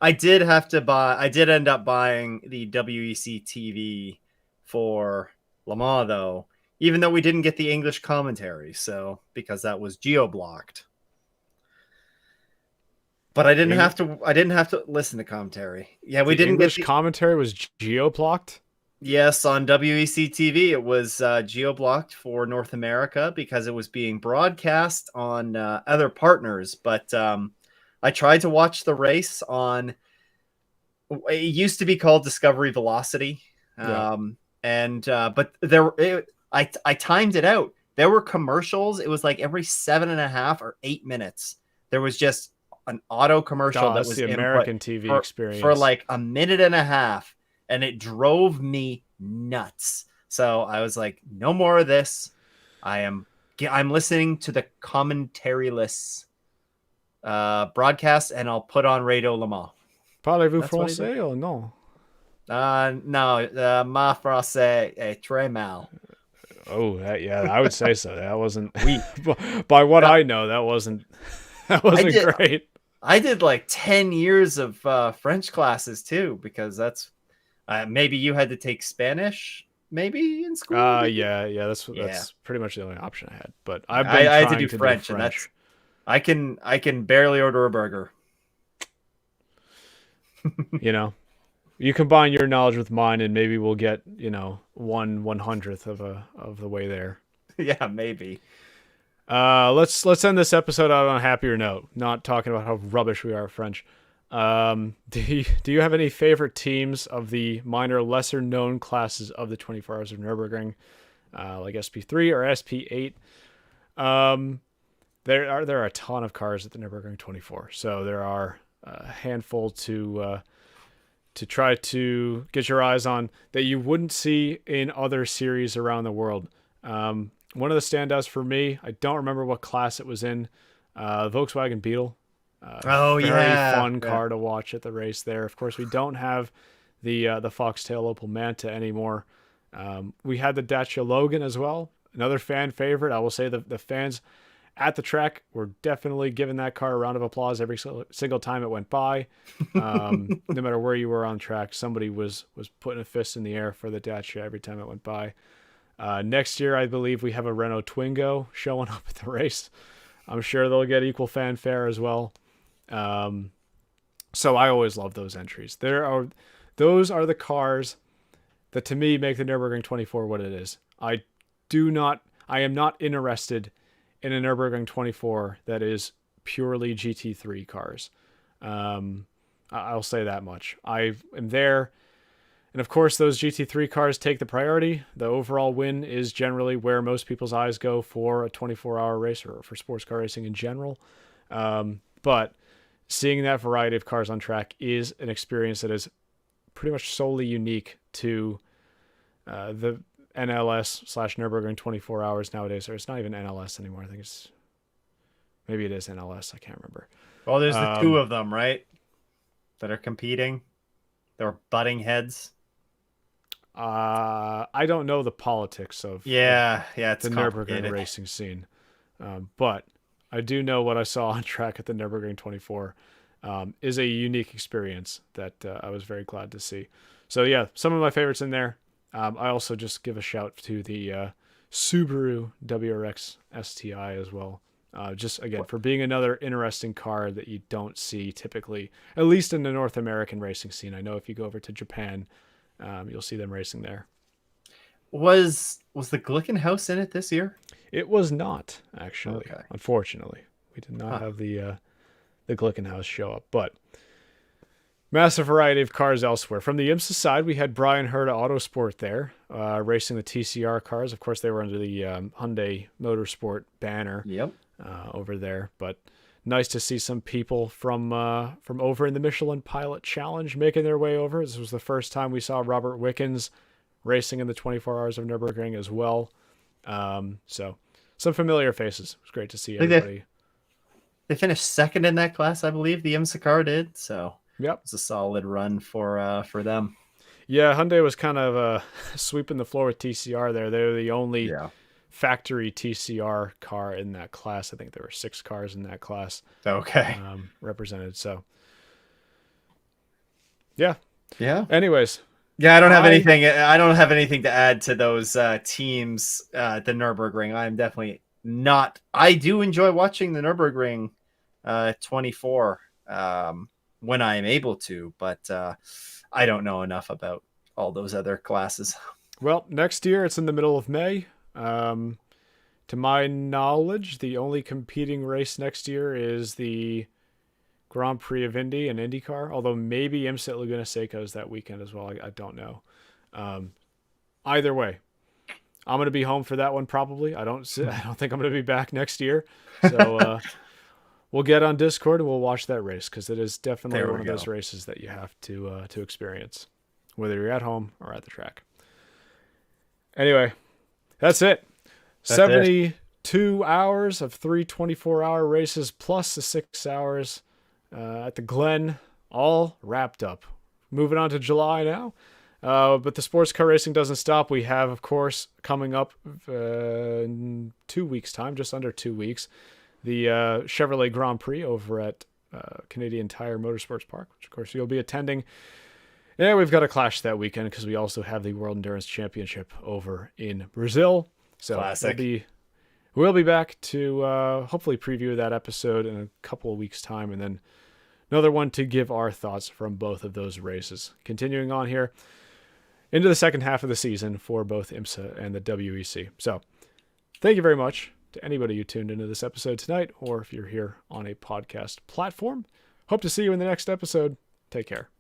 I did end up buying the WEC TV for Le Mans though, even though we didn't get the English commentary, so because that was geo-blocked. But I didn't have to listen to commentary. Yeah, we didn't English commentary was geo-blocked? Yes, on WEC TV it was geo-blocked for North America because it was being broadcast on other partners, but I tried to watch the race on. It used to be called Discovery Velocity, but I timed it out. There were commercials. It was like every 7.5 or 8 minutes. There was just an auto commercial that was the American TV experience for like a minute and a half, and it drove me nuts. So I was like, no more of this. I'm listening to the commentary-less broadcast, and I'll put on Radio Le Mans. Parlez-vous français or non? No, ma français est très mal. Oh, I would say so. That wasn't. By what I know, that wasn't great. I did like 10 years of French classes too, because that's maybe you had to take Spanish maybe in school. Yeah. That's pretty much the only option I had. But I had to do French, and that's. I can barely order a burger. You combine your knowledge with mine, and maybe we'll get 1/100th of the way there. Yeah, maybe. Let's end this episode out on a happier note. Not talking about how rubbish we are at French. Do you have any favorite teams of the minor, lesser known classes of the 24 Hours of Nürburgring, like SP3 or SP8? There are a ton of cars at the Nürburgring 24, so there are a handful to try to get your eyes on that you wouldn't see in other series around the world. One of the standouts for me, I don't remember what class it was in, Volkswagen Beetle. Very fun car to watch at the race there. Of course, we don't have the Foxtail Opel Manta anymore. We had the Dacia Logan as well, another fan favorite. I will say the fans at the track were definitely giving that car a round of applause every single time it went by. No matter where you were on track, somebody was putting a fist in the air for the Dacia every time it went by. Next year, I believe we have a Renault Twingo showing up at the race. I'm sure they'll get equal fanfare as well. So I always love those entries. Those are the cars that to me make the Nürburgring 24 what it is. I am not interested in a Nürburgring 24 that is purely GT3 cars. I'll say that much. I am there. And of course, those GT3 cars take the priority. The overall win is generally where most people's eyes go for a 24-hour race or for sports car racing in general. But seeing that variety of cars on track is an experience that is pretty much solely unique to the NLS slash Nürburgring 24 hours nowadays, or it's not even NLS anymore. I think maybe it is NLS. I can't remember. Well, there's the two of them, right? That are competing. They're butting heads. I don't know the politics of it's the Nürburgring racing scene, but I do know what I saw on track at the Nürburgring 24 is a unique experience that I was very glad to see. So yeah, some of my favorites in there. I also just give a shout to the Subaru WRX STI as well. Just again, for being another interesting car that you don't see typically, at least in the North American racing scene. I know if you go over to Japan, you'll see them racing there. Was the Glickenhaus in it this year? It was not, actually. Okay. Unfortunately, we did not have the Glickenhaus show up, but massive variety of cars elsewhere. From the IMSA side, we had Brian Herta Autosport there, racing the TCR cars. Of course, they were under the Hyundai Motorsport banner. Yep. Over there, but nice to see some people from over in the Michelin Pilot Challenge making their way over. This was the first time we saw Robert Wickens racing in the 24 Hours of Nürburgring as well. So some familiar faces. It was great to see everybody. They finished second in that class, I believe. The IMSA car did. So yep, it's a solid run for them. Yeah, Hyundai was kind of sweeping the floor with TCR there. They were the only factory TCR car in that class. I think there were 6 cars in that class. Okay. Represented. So yeah. Anyways. Yeah, I don't have anything. I don't have anything to add to those teams at the Nürburgring. I'm definitely not. I do enjoy watching the Nürburgring 24 when I am able to, but I don't know enough about all those other classes. Well, next year it's in the middle of May. To my knowledge, the only competing race next year is the Grand Prix of Indy and IndyCar, although maybe IMSA at Laguna Seca is that weekend as well. I don't know. Either way, I'm going to be home for that one probably. I don't think I'm going to be back next year. So we'll get on Discord and we'll watch that race because it is definitely one of those races that you have to experience, whether you're at home or at the track. Anyway, that's it. 72 hours of 3 24-hour races plus the 6 hours at the Glen, all wrapped up. Moving on to July now. But the sports car racing doesn't stop. We have, of course, coming up in 2 weeks' time, just under 2 weeks, the Chevrolet Grand Prix over at Canadian Tire Motorsports Park, which, of course, you'll be attending. And we've got a clash that weekend because we also have the World Endurance Championship over in Brazil. So we'll be back to hopefully preview that episode in a couple of weeks' time, and then another one to give our thoughts from both of those races. Continuing on here into the second half of the season for both IMSA and the WEC. So thank you very much to anybody who tuned into this episode tonight, or if you're here on a podcast platform. Hope to see you in the next episode. Take care.